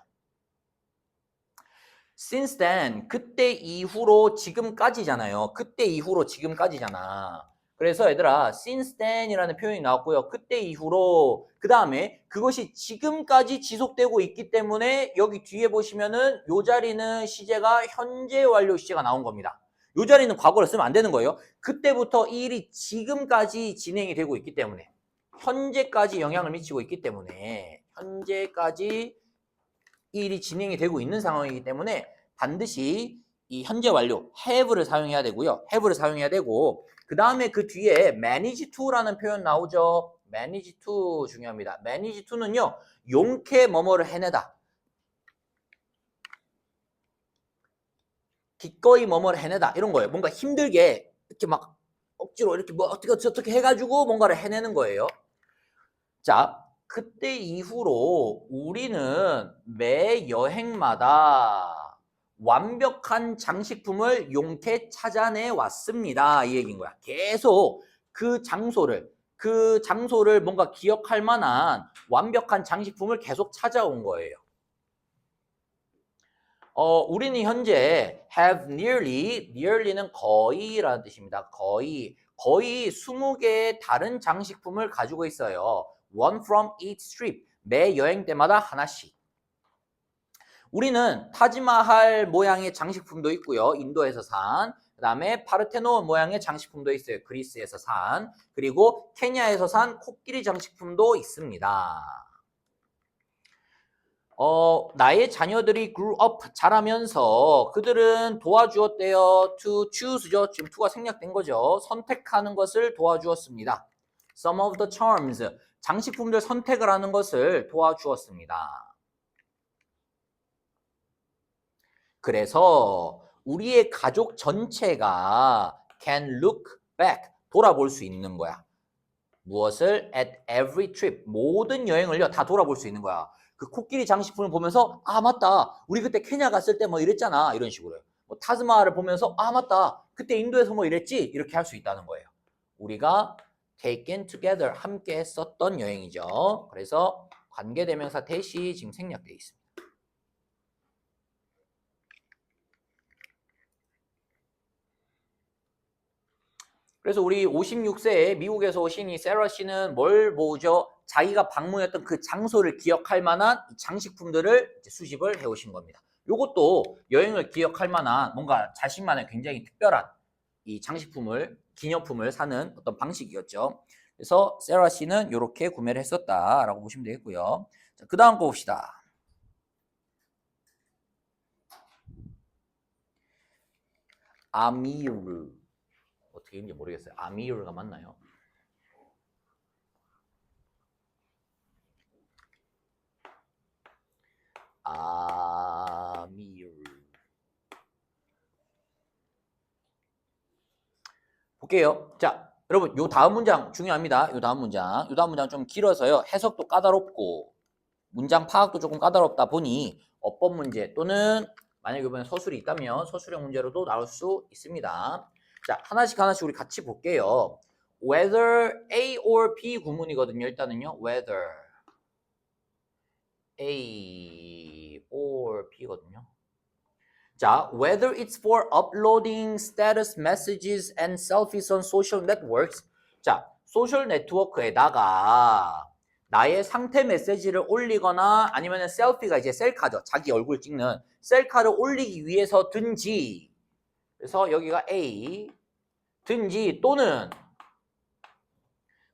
Since then 그때 이후로 지금까지잖아요. 그때 이후로 지금까지잖아. 그래서 얘들아 since then이라는 표현이 나왔고요. 그때 이후로 그 다음에 그것이 지금까지 지속되고 있기 때문에 여기 뒤에 보시면은 요 자리는 시제가 현재 완료 시제가 나온 겁니다. 요 자리는 과거를 쓰면 안 되는 거예요. 그때부터 이 일이 지금까지 진행이 되고 있기 때문에 현재까지 영향을 미치고 있기 때문에 현재까지 이 일이 진행이 되고 있는 상황이기 때문에 반드시 이 현재 완료 have를 사용해야 되고요. have를 사용해야 되고 그 다음에 그 뒤에 manage to라는 표현 나오죠. manage to 중요합니다. manage to는요. 용케 뭐뭐를 해내다. 기꺼이 뭐뭐를 해내다 이런 거예요. 뭔가 힘들게 이렇게 막 억지로 이렇게 뭐 어떻게 해가지고 뭔가를 해내는 거예요. 자, 그때 이후로 우리는 매 여행마다 완벽한 장식품을 용케 찾아내 왔습니다. 이 얘기인 거야. 계속 그 장소를 뭔가 기억할 만한 완벽한 장식품을 계속 찾아온 거예요. 우리는 현재 have nearly는 거의라는 뜻입니다. 거의 20개의 다른 장식품을 가지고 있어요. One from each trip. 매 여행 때마다 하나씩. 우리는 타지마할 모양의 장식품도 있고요. 인도에서 산. 그 다음에 파르테논 모양의 장식품도 있어요. 그리스에서 산. 그리고 케냐에서 산 코끼리 장식품도 있습니다. 나의 자녀들이 grew up 자라면서 그들은 도와주었대요. to choose죠. 지금 to가 생략된 거죠. 선택하는 것을 도와주었습니다. Some of the charms 장식품들 선택을 하는 것을 도와주었습니다. 그래서 우리의 가족 전체가 can look back 돌아볼 수 있는 거야. 무엇을? At every trip 모든 여행을요 다 돌아볼 수 있는 거야. 그 코끼리 장식품을 보면서 맞다 우리 그때 케냐 갔을 때 뭐 이랬잖아 이런 식으로요. 뭐 타즈마하를 보면서 맞다 그때 인도에서 뭐 이랬지 이렇게 할 수 있다는 거예요. 우리가 taken together 함께 했었던 여행이죠. 그래서 관계대명사 대시 지금 생략되어 있습니다. 그래서 우리 56세에 미국에서 오신 이 세라 씨는 뭘 모으죠? 자기가 방문했던 그 장소를 기억할 만한 장식품들을 수집을 해오신 겁니다. 이것도 여행을 기억할 만한 뭔가 자신만의 굉장히 특별한 이 장식품을, 기념품을 사는 어떤 방식이었죠. 그래서 세라 씨는 이렇게 구매를 했었다라고 보시면 되겠고요. 자, 그 다음 거 봅시다. 아미르. 어떻게 읽는지 모르겠어요. 아미르가 맞나요? 아미르. 볼게요. 자, 여러분, 요 다음 문장 중요합니다. 요 다음 문장 좀 길어서요. 해석도 까다롭고 문장 파악도 조금 까다롭다 보니 어법 문제 또는 만약에 이번에 서술이 있다면 서술형 문제로도 나올 수 있습니다. 자, 하나씩 우리 같이 볼게요. whether A or B 구문이거든요. 일단은요. whether A or B거든요. 자, whether it's for uploading status messages and selfies on social networks. 자, 소셜 네트워크에다가 나의 상태 메시지를 올리거나 아니면 셀피가 이제 셀카죠. 자기 얼굴 찍는 셀카를 올리기 위해서든지. 그래서 여기가 A 든지 또는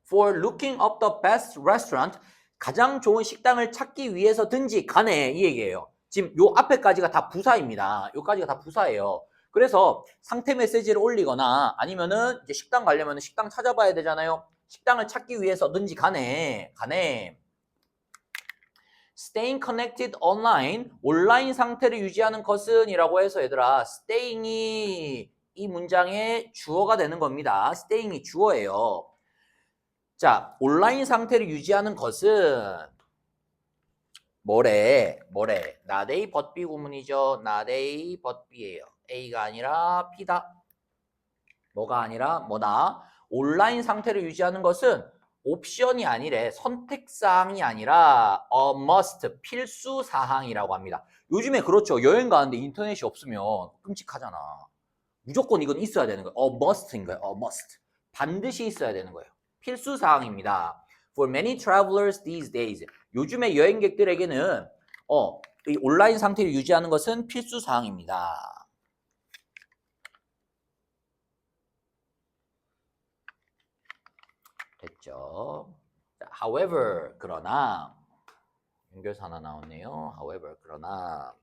for looking up the best restaurant 가장 좋은 식당을 찾기 위해서든지 간에 이 얘기예요. 지금 요 앞에까지가 다 부사입니다. 요까지가 다 부사예요. 그래서 상태 메시지를 올리거나 아니면은 이제 식당 가려면 식당 찾아봐야 되잖아요. 식당을 찾기 위해서든지 간에 staying connected online 온라인 상태를 유지하는 것은 이라고 해서 얘들아 staying이 이 문장의 주어가 되는 겁니다. staying이 주어예요. 자, 온라인 상태를 유지하는 것은 뭐래? not A but B 구문이죠. not A but B예요. A가 아니라 B다. 뭐가 아니라 뭐다? 온라인 상태를 유지하는 것은 옵션이 아니래. 선택사항이 아니라 a must, 필수 사항이라고 합니다. 요즘에 그렇죠. 여행 가는데 인터넷이 없으면 끔찍하잖아. 무조건 이건 있어야 되는 거예요. a must인 거예요. a must. 반드시 있어야 되는 거예요. 필수 사항입니다. For many travelers these days. 요즘의 여행객들에게는 이 온라인 상태를 유지하는 것은 필수 사항입니다. 됐죠? However, 그러나 연결사 하나 나왔네요. However, 그러나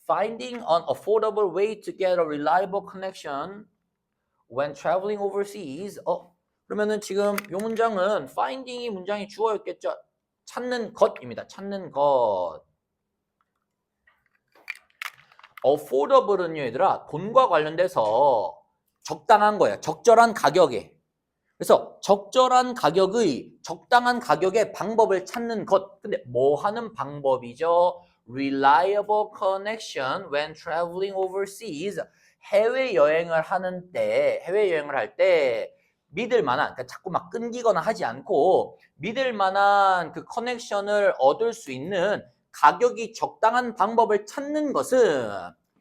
finding an affordable way to get a reliable connection when traveling overseas. 그러면은 지금 이 문장은 finding이 문장이 주어였겠죠. 찾는 것입니다. 찾는 것. affordable은요, 얘들아, 돈과 관련돼서 적당한 거예요. 적절한 가격에. 그래서 적절한 가격의 적당한 가격의 방법을 찾는 것. 근데 뭐 하는 방법이죠? Reliable connection when traveling overseas. 해외 여행을 할 때 믿을 만한, 그러니까 자꾸 막 끊기거나 하지 않고 믿을 만한 그 커넥션을 얻을 수 있는 가격이 적당한 방법을 찾는 것은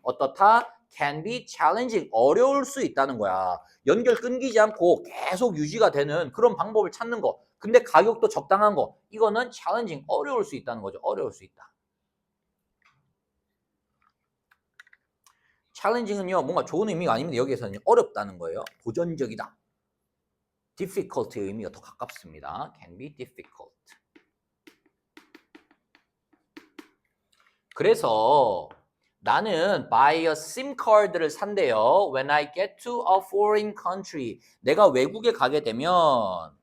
어떻다? Can be challenging. 어려울 수 있다는 거야. 연결 끊기지 않고 계속 유지가 되는 그런 방법을 찾는 거. 근데 가격도 적당한 거. 이거는 challenging. 어려울 수 있다는 거죠. 어려울 수 있다. challenging은요, 뭔가 좋은 의미가 아닙니다. 여기에서는 어렵다는 거예요. 도전적이다. difficult의 의미가 더 가깝습니다. Can be difficult. 그래서 나는 buy a SIM card를 산대요. When I get to a foreign country. 내가 외국에 가게 되면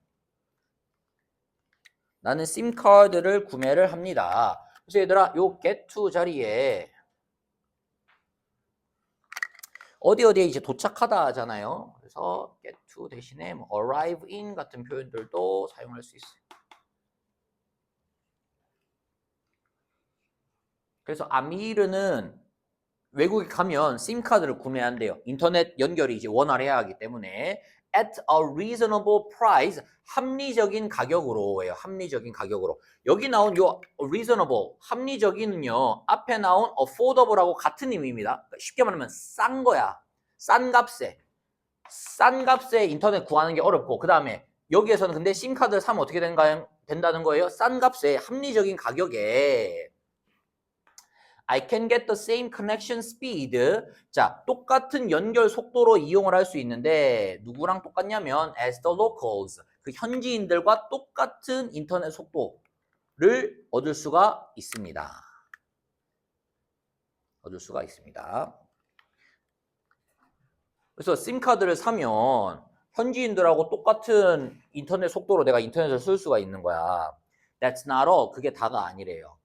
나는 SIM 카드를 구매를 합니다. 그래서 얘들아, 요 get to 자리에 어디에 이제 도착하다 하잖아요. 그래서 get to 대신에 뭐 arrive in 같은 표현들도 사용할 수 있어요. 그래서 아미르는 외국에 가면 심 카드를 구매한대요. 인터넷 연결이 이제 원활해야 하기 때문에 at a reasonable price. 합리적인 가격으로예요. 합리적인 가격으로. 여기 나온 요 reasonable, 합리적인은요. 앞에 나온 affordable하고 같은 의미입니다. 쉽게 말하면 싼 거야. 싼 값에. 싼 값에 인터넷 구하는 게 어렵고 그 다음에 여기에서는 근데 심카드를 사면 어떻게 된다는 거예요? 싼 값에 합리적인 가격에 I can get the same connection speed. 자, 똑같은 연결 속도로 이용을 할 수 있는데 누구랑 똑같냐면 as the locals. 그 현지인들과 똑같은 인터넷 속도를 얻을 수가 있습니다. 얻을 수가 있습니다. 그래서 심카드를 사면 현지인들하고 똑같은 인터넷 속도로 내가 인터넷을 쓸 수가 있는 거야. That's not all. 그게 다가 아니래요.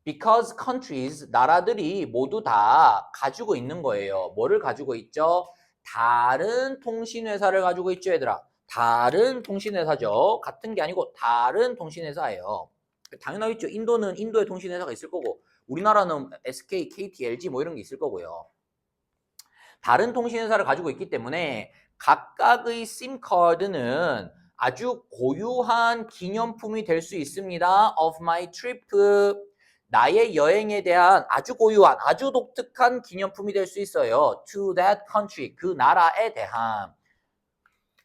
Because countries, 나라들이 모두 다 가지고 있는 거예요. 뭐를 가지고 있죠? 다른 통신회사를 가지고 있죠, 얘들아. 다른 통신회사죠. 같은 게 아니고 다른 통신회사예요. 당연하겠죠. 인도는 인도의 통신회사가 있을 거고 우리나라는 SK, KT, LG 뭐 이런 게 있을 거고요. 다른 통신회사를 가지고 있기 때문에 각각의 심카드는 아주 고유한 기념품이 될 수 있습니다. Of my trip. 나의 여행에 대한 아주 고유한, 아주 독특한 기념품이 될 수 있어요. To that country. 그 나라에 대한.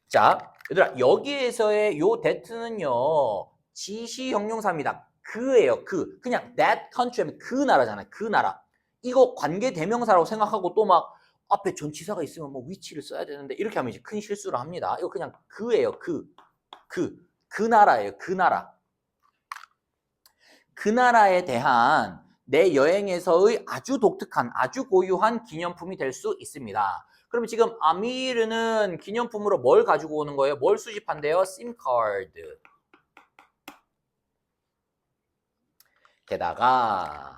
자, 얘들아, 여기에서의 요 that는요, 지시 형용사입니다. 그예요, 그. 그냥 that country 하면 그 나라잖아요. 그 나라. 이거 관계 대명사라고 생각하고 또 막 앞에 전치사가 있으면 뭐 위치를 써야 되는데 이렇게 하면 이제 큰 실수를 합니다. 이거 그냥 그예요, 그. 그 나라예요, 그 나라. 그 나라에 대한 내 여행에서의 아주 독특한, 아주 고유한 기념품이 될 수 있습니다. 그럼 지금 아미르는 기념품으로 뭘 가지고 오는 거예요? 뭘 수집한대요? 심카드. 게다가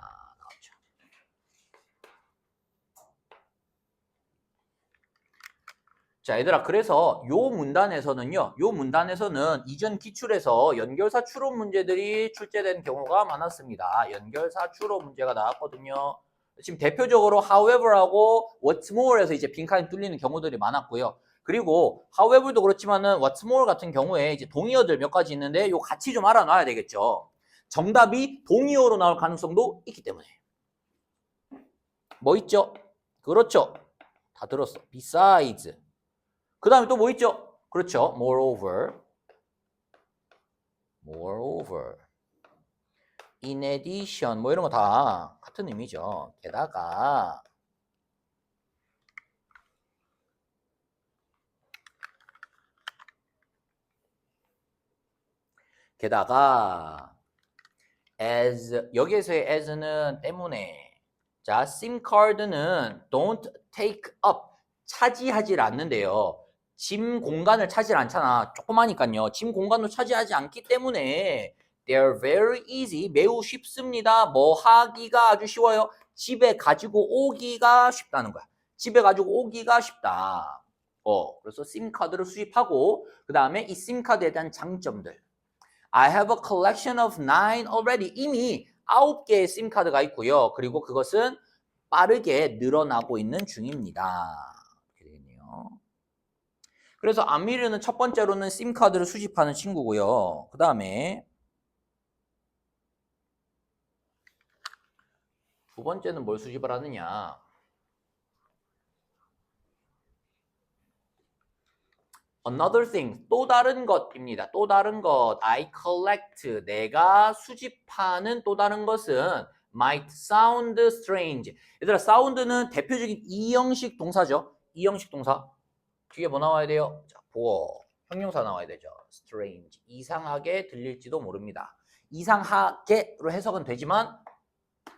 자, 얘들아, 그래서 요 문단에서는요, 요 문단에서는 이전 기출에서 연결사 추론 문제들이 출제된 경우가 많았습니다. 연결사 추론 문제가 나왔거든요. 지금 대표적으로 however하고 what's more에서 이제 빈칸이 뚫리는 경우들이 많았고요. 그리고 however도 그렇지만은 what's more 같은 경우에 이제 동의어들 몇 가지 있는데 요 같이 좀 알아놔야 되겠죠. 정답이 동의어로 나올 가능성도 있기 때문에. 뭐 있죠? 그렇죠. 다 들었어. besides. 그 다음에 또 뭐 있죠? 그렇죠. moreover. moreover. in addition. 뭐 이런 거 다 같은 의미죠. 게다가 as 여기에서의 as는 때문에 자, simcard는 don't take up 차지하지 않는데요. 짐 공간을 차지 않잖아. 조그마니까요. 짐 공간을 차지하지 않기 때문에 they're very easy 매우 쉽습니다. 뭐 하기가 아주 쉬워요. 집에 가지고 오기가 쉽다는 거야. 집에 가지고 오기가 쉽다. 그래서 심카드를 수집하고 그 다음에 이 심카드에 대한 장점들. I have a collection of 9 already. 이미 9개의 심카드가 있고요. 그리고 그것은 빠르게 늘어나고 있는 중입니다. 이렇게 되겠네요. 그래서 안미르는 첫 번째로는 심카드를 수집하는 친구고요. 그 다음에 두 번째는 뭘 수집을 하느냐. Another thing, 또 다른 것입니다. 또 다른 것, I collect, 내가 수집하는 또 다른 것은 might sound strange. 얘들아, sound는 대표적인 이형식 동사죠. 이형식 동사. 뒤에 뭐 나와야 돼요? 자, 보어, 형용사 나와야 되죠. strange, 이상하게 들릴지도 모릅니다. 이상하게로 해석은 되지만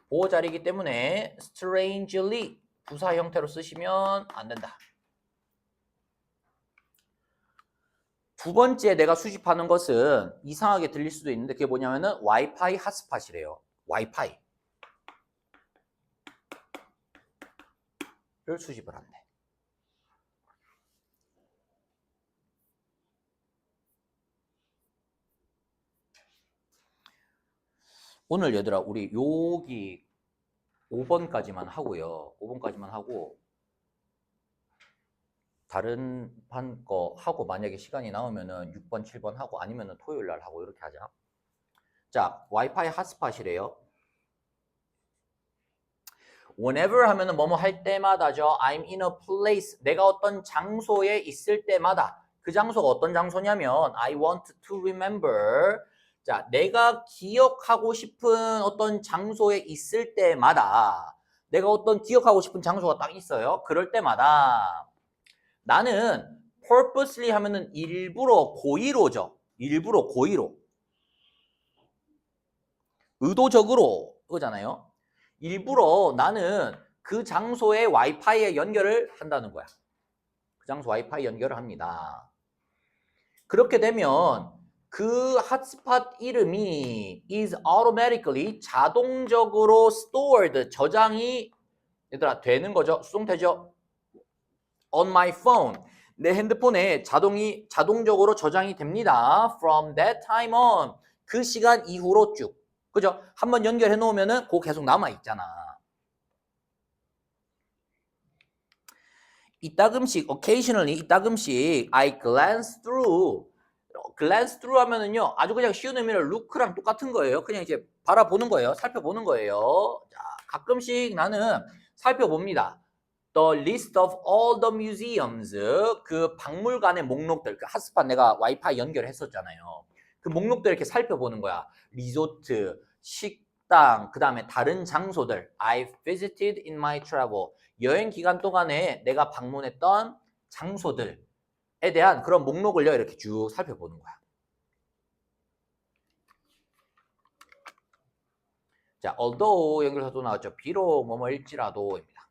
보어 자리이기 때문에 strangely 부사 형태로 쓰시면 안 된다. 두 번째 내가 수집하는 것은 이상하게 들릴 수도 있는데 그게 뭐냐면은 와이파이 핫스팟이래요. 와이파이를 수집을 한대. 오늘 얘들아 우리 여기 5번까지만 하고요. 5번까지만 하고 다른 반 거 하고 만약에 시간이 나오면은 6번, 7번 하고 아니면은 토요일 날 하고 이렇게 하자. 자, 와이파이 핫스팟이래요. Whenever 하면은 뭐뭐 할 때마다죠. I'm in a place. 내가 어떤 장소에 있을 때마다. 그 장소가 어떤 장소냐면 I want to remember. 자, 내가 기억하고 싶은 어떤 장소에 있을 때마다 내가 어떤 기억하고 싶은 장소가 딱 있어요. 그럴 때마다 나는 purposely 하면은 일부러 고의로죠. 일부러 고의로. 의도적으로 그거잖아요. 일부러 나는 그 장소에 와이파이에 연결을 한다는 거야. 그 장소 와이파이 연결을 합니다. 그렇게 되면 그 핫스팟 이름이 is automatically 자동적으로 stored 저장이 얘들아 되는 거죠. 수동태죠. on my phone 내 핸드폰에 자동적으로 저장이 됩니다. from that time on 그 시간 이후로 쭉 그죠? 한번 연결해 놓으면은 그거 계속 남아 있잖아. 이따금씩 occasionally 이따금씩 I glance through glance through 하면은요 아주 그냥 쉬운 의미로 look랑 똑같은 거예요. 그냥 이제 바라보는 거예요. 살펴보는 거예요. 자, 가끔씩 나는 살펴봅니다. The list of all the museums 그 박물관의 목록들 그 핫스팟 내가 와이파이 연결했었잖아요. 그 목록들 이렇게 살펴보는 거야. 리조트, 식당, 그 다음에 다른 장소들 I've visited in my travel 여행 기간 동안에 내가 방문했던 장소들에 대한 그런 목록을요 이렇게 쭉 살펴보는 거야. 자, although 연결해서 또 나왔죠. 비록 뭐뭐일지라도입니다.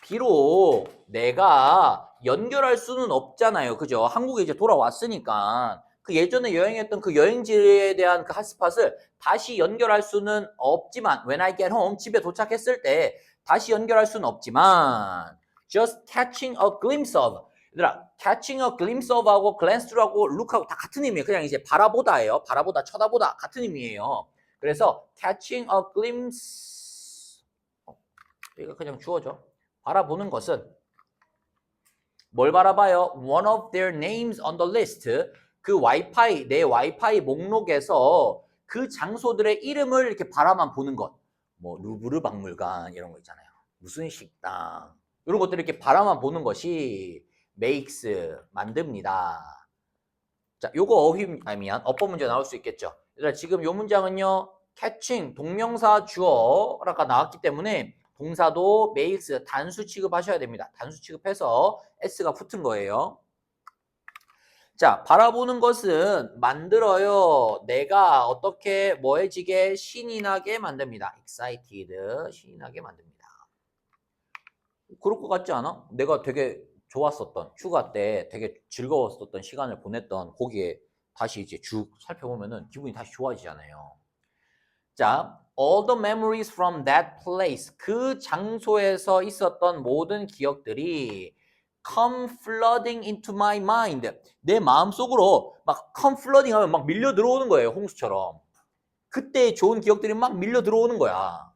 비록 내가 연결할 수는 없잖아요. 그죠? 한국에 이제 돌아왔으니까 그 예전에 여행했던 그 여행지에 대한 그 핫스팟을 다시 연결할 수는 없지만 when I get home 집에 도착했을 때 다시 연결할 수는 없지만 just catching a glimpse of 얘들아 catching a glimpse of 하고 glance through하고 look하고 다 같은 의미예요. 그냥 이제 바라보다예요. 바라보다 쳐다보다 같은 의미예요. 그래서 catching a glimpse 이거 그냥 주어져. 바라보는 것은 뭘 바라봐요? One of their names on the list. 그 와이파이, 내 와이파이 목록에서 그 장소들의 이름을 이렇게 바라만 보는 것. 뭐 루브르 박물관 이런 거 있잖아요. 무슨 식당 이런 것들을 이렇게 바라만 보는 것이 makes 만듭니다. 자, 요거 어법 문제 나올 수 있겠죠. 지금 요 문장은요. catching 동명사 주어가 나왔기 때문에 동사도 makes 단수 취급하셔야 됩니다. 단수 취급해서 s가 붙은 거예요. 자, 바라보는 것은 만들어요. 내가 어떻게 뭐해지게 신이 나게 만듭니다. excited 신이 나게 만듭니다. 그럴 것 같지 않아? 내가 되게 좋았었던 휴가 때 되게 즐거웠었던 시간을 보냈던 거기에 다시 이제 쭉 살펴보면은 기분이 다시 좋아지잖아요. 자, all the memories from that place 그 장소에서 있었던 모든 기억들이 come flooding into my mind 내 마음속으로 막 come flooding 하면 막 밀려 들어오는 거예요. 홍수처럼. 그때 좋은 기억들이 막 밀려 들어오는 거야.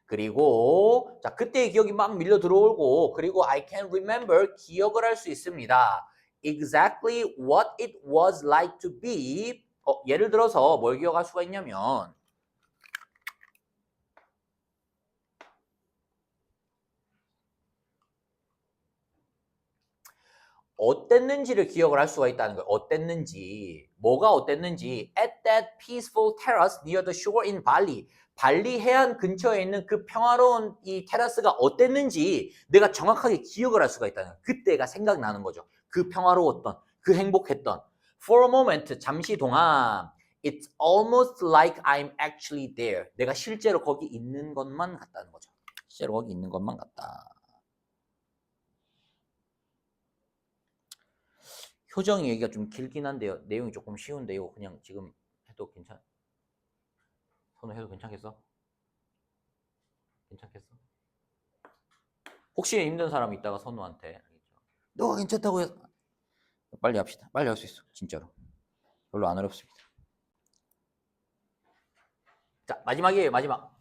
그리고 자 그때의 기억이 막 밀려 들어오고 그리고 I can remember 기억을 할 수 있습니다. Exactly what it was like to be 예를 들어서 뭘 기억할 수가 있냐면 어땠는지를 기억을 할 수가 있다는 거예요. 어땠는지, 뭐가 어땠는지 at that peaceful terrace near the shore in Bali 발리 해안 근처에 있는 그 평화로운 이 테라스가 어땠는지 내가 정확하게 기억을 할 수가 있다는 거예요. 그때가 생각나는 거죠. 그 평화로웠던, 그 행복했던 for a moment, 잠시 동안 it's almost like I'm actually there. 내가 실제로 거기 있는 것만 같다는 거죠. 실제로 거기 있는 것만 같다. 효정이 얘기가 좀 길긴 한데요. 내용이 조금 쉬운데요. 그냥 지금 해도 선우 해도 괜찮겠어? 괜찮겠어? 혹시 힘든 사람 있다가 선우한테 너가 괜찮다고 해서 빨리 합시다. 빨리 할 수 있어. 진짜로. 별로 안 어렵습니다. 자, 마지막이에요. 마지막.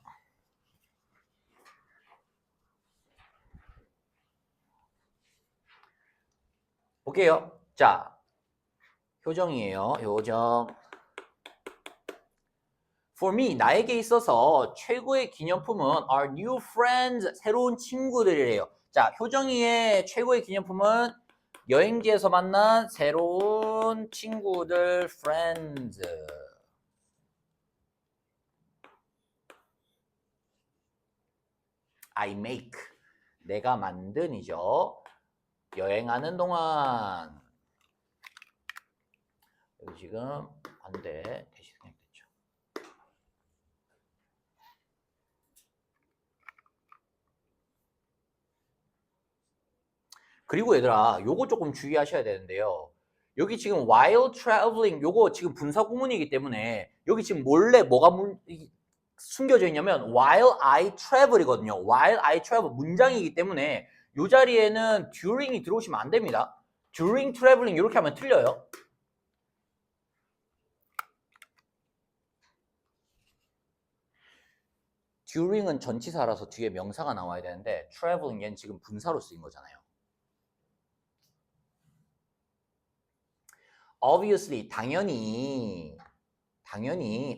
볼게요. 자, 효정이에요. 효정. For me, 나에게 있어서 최고의 기념품은 our new friends, 새로운 친구들이래요. 자, 효정이의 최고의 기념품은 여행지에서 만난 새로운 친구들, friends. I make. 내가 만든이죠. 여행하는 동안. 여기 지금 반대 대시 생략됐죠. 그리고 얘들아, 요거 조금 주의하셔야 되는데요. 여기 지금 while traveling, 요거 지금 분사 구문이기 때문에 여기 지금 몰래 뭐가 숨겨져 있냐면 while I travel이거든요. while I travel 문장이기 때문에 요 자리에는 during이 들어오시면 안 됩니다. during traveling 이렇게 하면 틀려요. during은 전치사라서 뒤에 명사가 나와야 되는데 traveling 얘는 지금 분사로 쓰인 거잖아요. Obviously, 당연히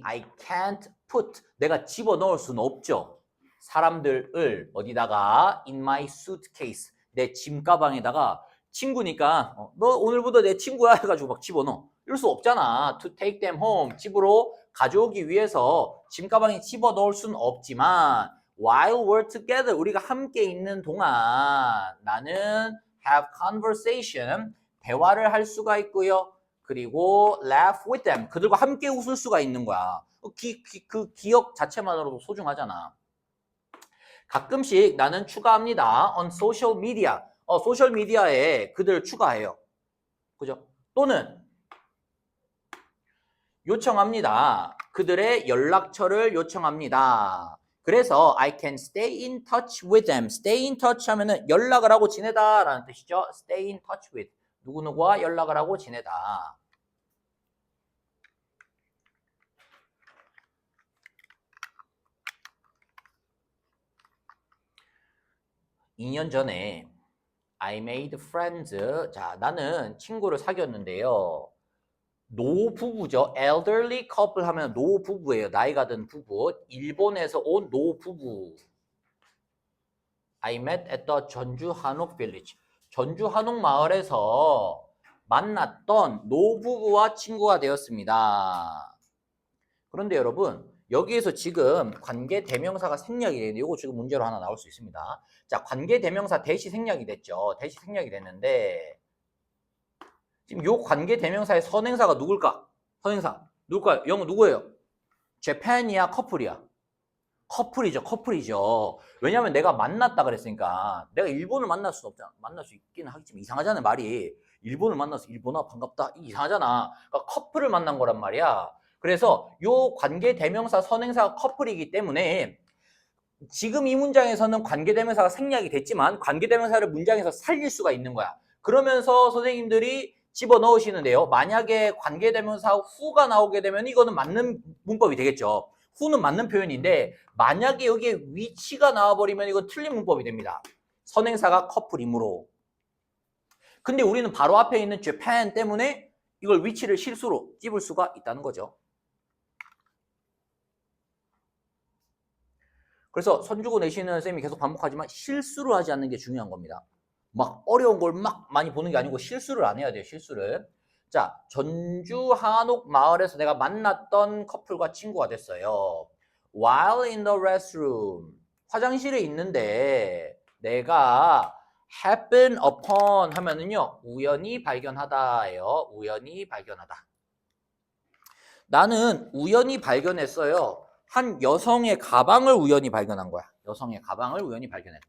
I can't put, 내가 집어넣을 수는 없죠. 사람들을 어디다가 in my suitcase, 내 짐가방에다가 친구니까 너 오늘부터 내 친구야 해가지고 막 집어넣어. 이럴 수 없잖아. To take them home, 집으로 가져오기 위해서 짐가방에 집어넣을 수는 없지만 while we're together, 우리가 함께 있는 동안 나는 have conversation, 대화를 할 수가 있고요. 그리고 laugh with them, 그들과 함께 웃을 수가 있는 거야. 그 기억 자체만으로도 소중하잖아. 가끔씩 나는 추가합니다. on social media, 소셜 미디어에 그들을 추가해요. 그죠? 또는 요청합니다. 그들의 연락처를 요청합니다. 그래서 I can stay in touch with them. stay in touch 하면은 연락을 하고 지내다 라는 뜻이죠. stay in touch with, 누구누구와 연락을 하고 지내다. (2년) 전에 I made friends. 자, 나는 친구를 사귀었는데요. 노부부죠. elderly couple 하면 노부부예요. 나이가 든 부부. 일본에서 온 노부부. I met at the 전주 한옥 village. 전주 한옥 마을에서 만났던 노부부와 친구가 되었습니다. 그런데 여러분, 여기에서 지금 관계 대명사가 생략이 되는데 이거 지금 문제로 하나 나올 수 있습니다. 자, 관계 대명사 대시 생략이 됐죠. 대시 생략이 됐는데 지금 요 관계 대명사의 선행사가 누굴까? 선행사 누굴까요? 영어 누구예요? 재팬이야, 커플이야? 커플이죠, 커플이죠. 왜냐면 내가 만났다 그랬으니까 내가 일본을 만날 수 없잖아. 만날 수 있긴 하겠지만 이상하잖아, 말이. 일본을 만나서 일본아 반갑다 이상하잖아. 그러니까 커플을 만난 거란 말이야. 그래서 요 관계 대명사 선행사가 커플이기 때문에 지금 이 문장에서는 관계 대명사가 생략이 됐지만 관계 대명사를 문장에서 살릴 수가 있는 거야. 그러면서 선생님들이 집어넣으시는데요. 만약에 관계 대명사 후가 나오게 되면 이거는 맞는 문법이 되겠죠. 후는 맞는 표현인데 만약에 여기에 위치가 나와버리면 이건 틀린 문법이 됩니다. 선행사가 커플이므로. 근데 우리는 바로 앞에 있는 Japan 때문에 이걸 위치를 실수로 찝을 수가 있다는 거죠. 그래서 손주고 내쉬는 선생님이 계속 반복하지만 실수를 하지 않는 게 중요한 겁니다. 막 어려운 걸 막 많이 보는 게 아니고 실수를 안 해야 돼요. 실수를. 자, 전주 한옥 마을에서 내가 만났던 커플과 친구가 됐어요. While in the restroom, 화장실에 있는데 내가 happen upon 하면은요, 우연히 발견하다예요. 우연히 발견하다. 나는 우연히 발견했어요. 한 여성의 가방을 우연히 발견한 거야. 여성의 가방을 우연히 발견했다.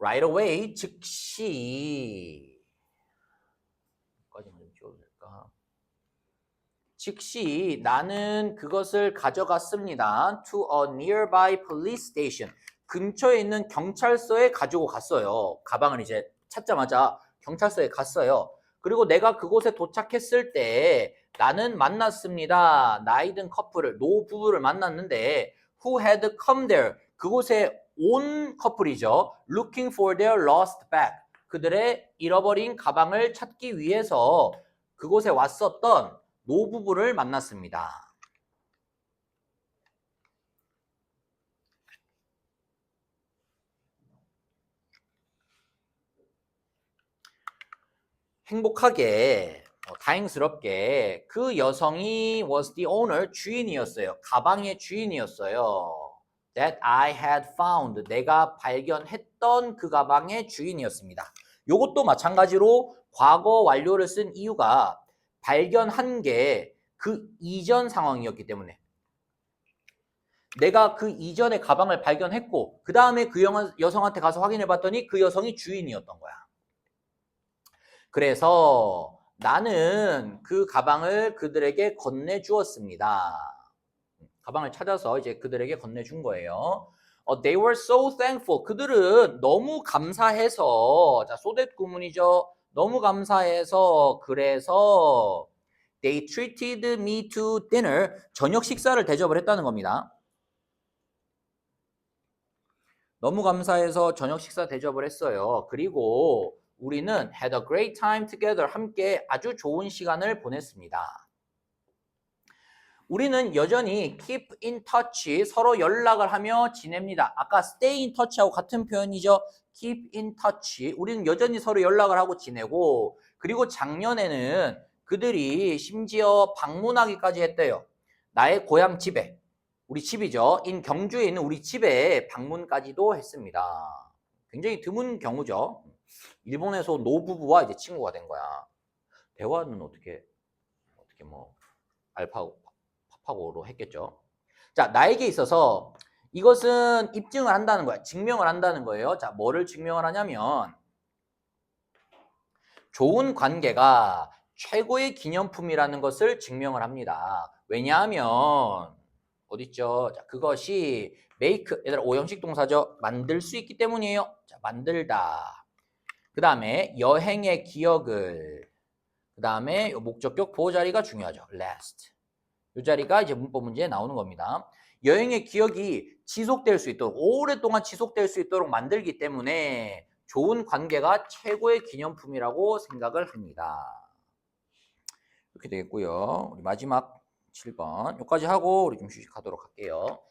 Right away, 즉시. 여기까지만 좀 지워도 될까? 즉시 나는 그것을 가져갔습니다. To a nearby police station. 근처에 있는 경찰서에 가지고 갔어요. 가방을 이제 찾자마자 경찰서에 갔어요. 그리고 내가 그곳에 도착했을 때 나는 만났습니다. 나이 든 커플을, 노부부를 만났는데 who had come there. 그곳에 온 커플이죠. Looking for their lost bag. 그들의 잃어버린 가방을 찾기 위해서 그곳에 왔었던 노부부를 만났습니다. 행복하게 다행스럽게 그 여성이 was the owner, 주인이었어요. 가방의 주인이었어요. That I had found, 내가 발견했던 그 가방의 주인이었습니다. 이것도 마찬가지로 과거 완료를 쓴 이유가 발견한 게 그 이전 상황이었기 때문에 내가 그 이전에 가방을 발견했고 그 다음에 그 여성한테 가서 확인해 봤더니 그 여성이 주인이었던 거야. 그래서 나는 그 가방을 그들에게 건네주었습니다. 가방을 찾아서 이제 그들에게 건네준 거예요. They were so thankful. 그들은 너무 감사해서, 자, so that 구문이죠. 너무 감사해서, 그래서 they treated me to dinner. 저녁 식사를 대접을 했다는 겁니다. 너무 감사해서 저녁 식사 대접을 했어요. 그리고 우리는 had a great time together. 함께 아주 좋은 시간을 보냈습니다. 우리는 여전히 keep in touch, 서로 연락을 하며 지냅니다. 아까 stay in touch하고 같은 표현이죠. keep in touch. 우리는 여전히 서로 연락을 하고 지내고, 그리고 작년에는 그들이 심지어 방문하기까지 했대요. 나의 고향 집에, 우리 집이죠. 인 경주에 있는 우리 집에 방문까지도 했습니다. 굉장히 드문 경우죠. 일본에서 노부부와 이제 친구가 된 거야. 대화는 어떻게 뭐 알파고로 했겠죠. 자, 나에게 있어서 이것은 입증을 한다는 거야. 증명을 한다는 거예요. 자, 뭐를 증명을 하냐면 좋은 관계가 최고의 기념품이라는 것을 증명을 합니다. 왜냐하면 어딨죠? 자, 그것이 make, 얘들아 오형식 동사죠. 만들 수 있기 때문이에요. 자, 만들다. 그 다음에 여행의 기억을, 그 다음에 목적격 보호자리가 중요하죠. last. 이 자리가 이제 문법 문제에 나오는 겁니다. 여행의 기억이 지속될 수 있도록, 오랫동안 지속될 수 있도록 만들기 때문에 좋은 관계가 최고의 기념품이라고 생각을 합니다. 이렇게 되겠고요. 우리 마지막 7번 여기까지 하고 우리 좀 휴식하도록 할게요.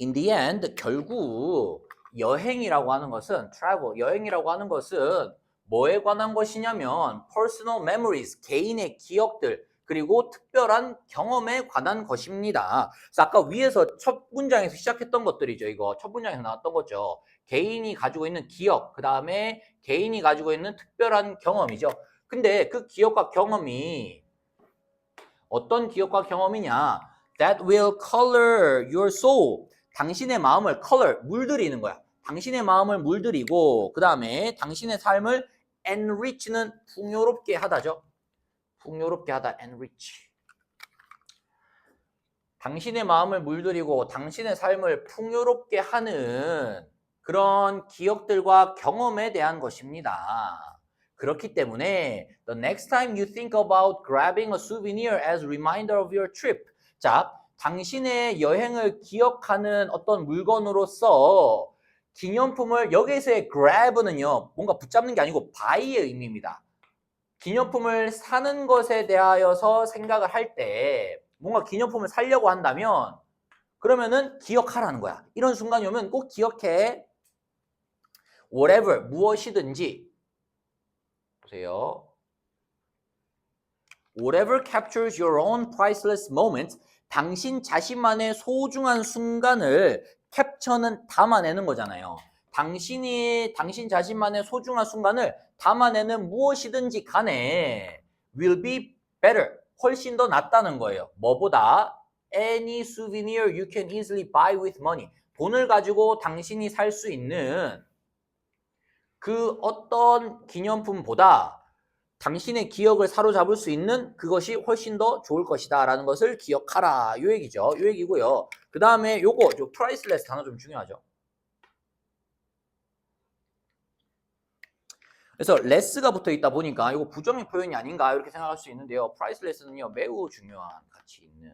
In the end, 결국 여행이라고 하는 것은 travel, 여행이라고 하는 것은 뭐에 관한 것이냐면 personal memories, 개인의 기억들, 그리고 특별한 경험에 관한 것입니다. 그래서 아까 위에서 첫 문장에서 시작했던 것들이죠. 이거 첫 문장에서 나왔던 거죠. 개인이 가지고 있는 기억, 그 다음에 개인이 가지고 있는 특별한 경험이죠. 근데 그 기억과 경험이 어떤 기억과 경험이냐? That will color your soul. 당신의 마음을 color, 물들이는 거야. 당신의 마음을 물들이고 그 다음에 당신의 삶을 enrich는 풍요롭게 하다죠. 풍요롭게 하다, enrich. 당신의 마음을 물들이고 당신의 삶을 풍요롭게 하는 그런 기억들과 경험에 대한 것입니다. 그렇기 때문에 the next time you think about grabbing a souvenir as a reminder of your trip. 자, 당신의 여행을 기억하는 어떤 물건으로서 기념품을, 여기서의 grab는요, 뭔가 붙잡는 게 아니고 buy의 의미입니다. 기념품을 사는 것에 대하여서 생각을 할 때 뭔가 기념품을 사려고 한다면 그러면은 기억하라는 거야. 이런 순간이 오면 꼭 기억해. whatever, 무엇이든지. 보세요. Whatever captures your own priceless moment, 당신 자신만의 소중한 순간을 캡처는 담아내는 거잖아요. 당신 자신만의 소중한 순간을 담아내는 무엇이든지 간에 will be better, 훨씬 더 낫다는 거예요. 뭐보다? Any souvenir you can easily buy with money. 돈을 가지고 당신이 살 수 있는 그 어떤 기념품보다 당신의 기억을 사로잡을 수 있는 그것이 훨씬 더 좋을 것이다 라는 것을 기억하라, 요 얘기죠. 요 얘기고요. 그 다음에 요거 priceless 단어 좀 중요하죠. 그래서 less가 붙어 있다 보니까 이거 부정의 표현이 아닌가 이렇게 생각할 수 있는데요. priceless는요 매우 중요한 가치 있는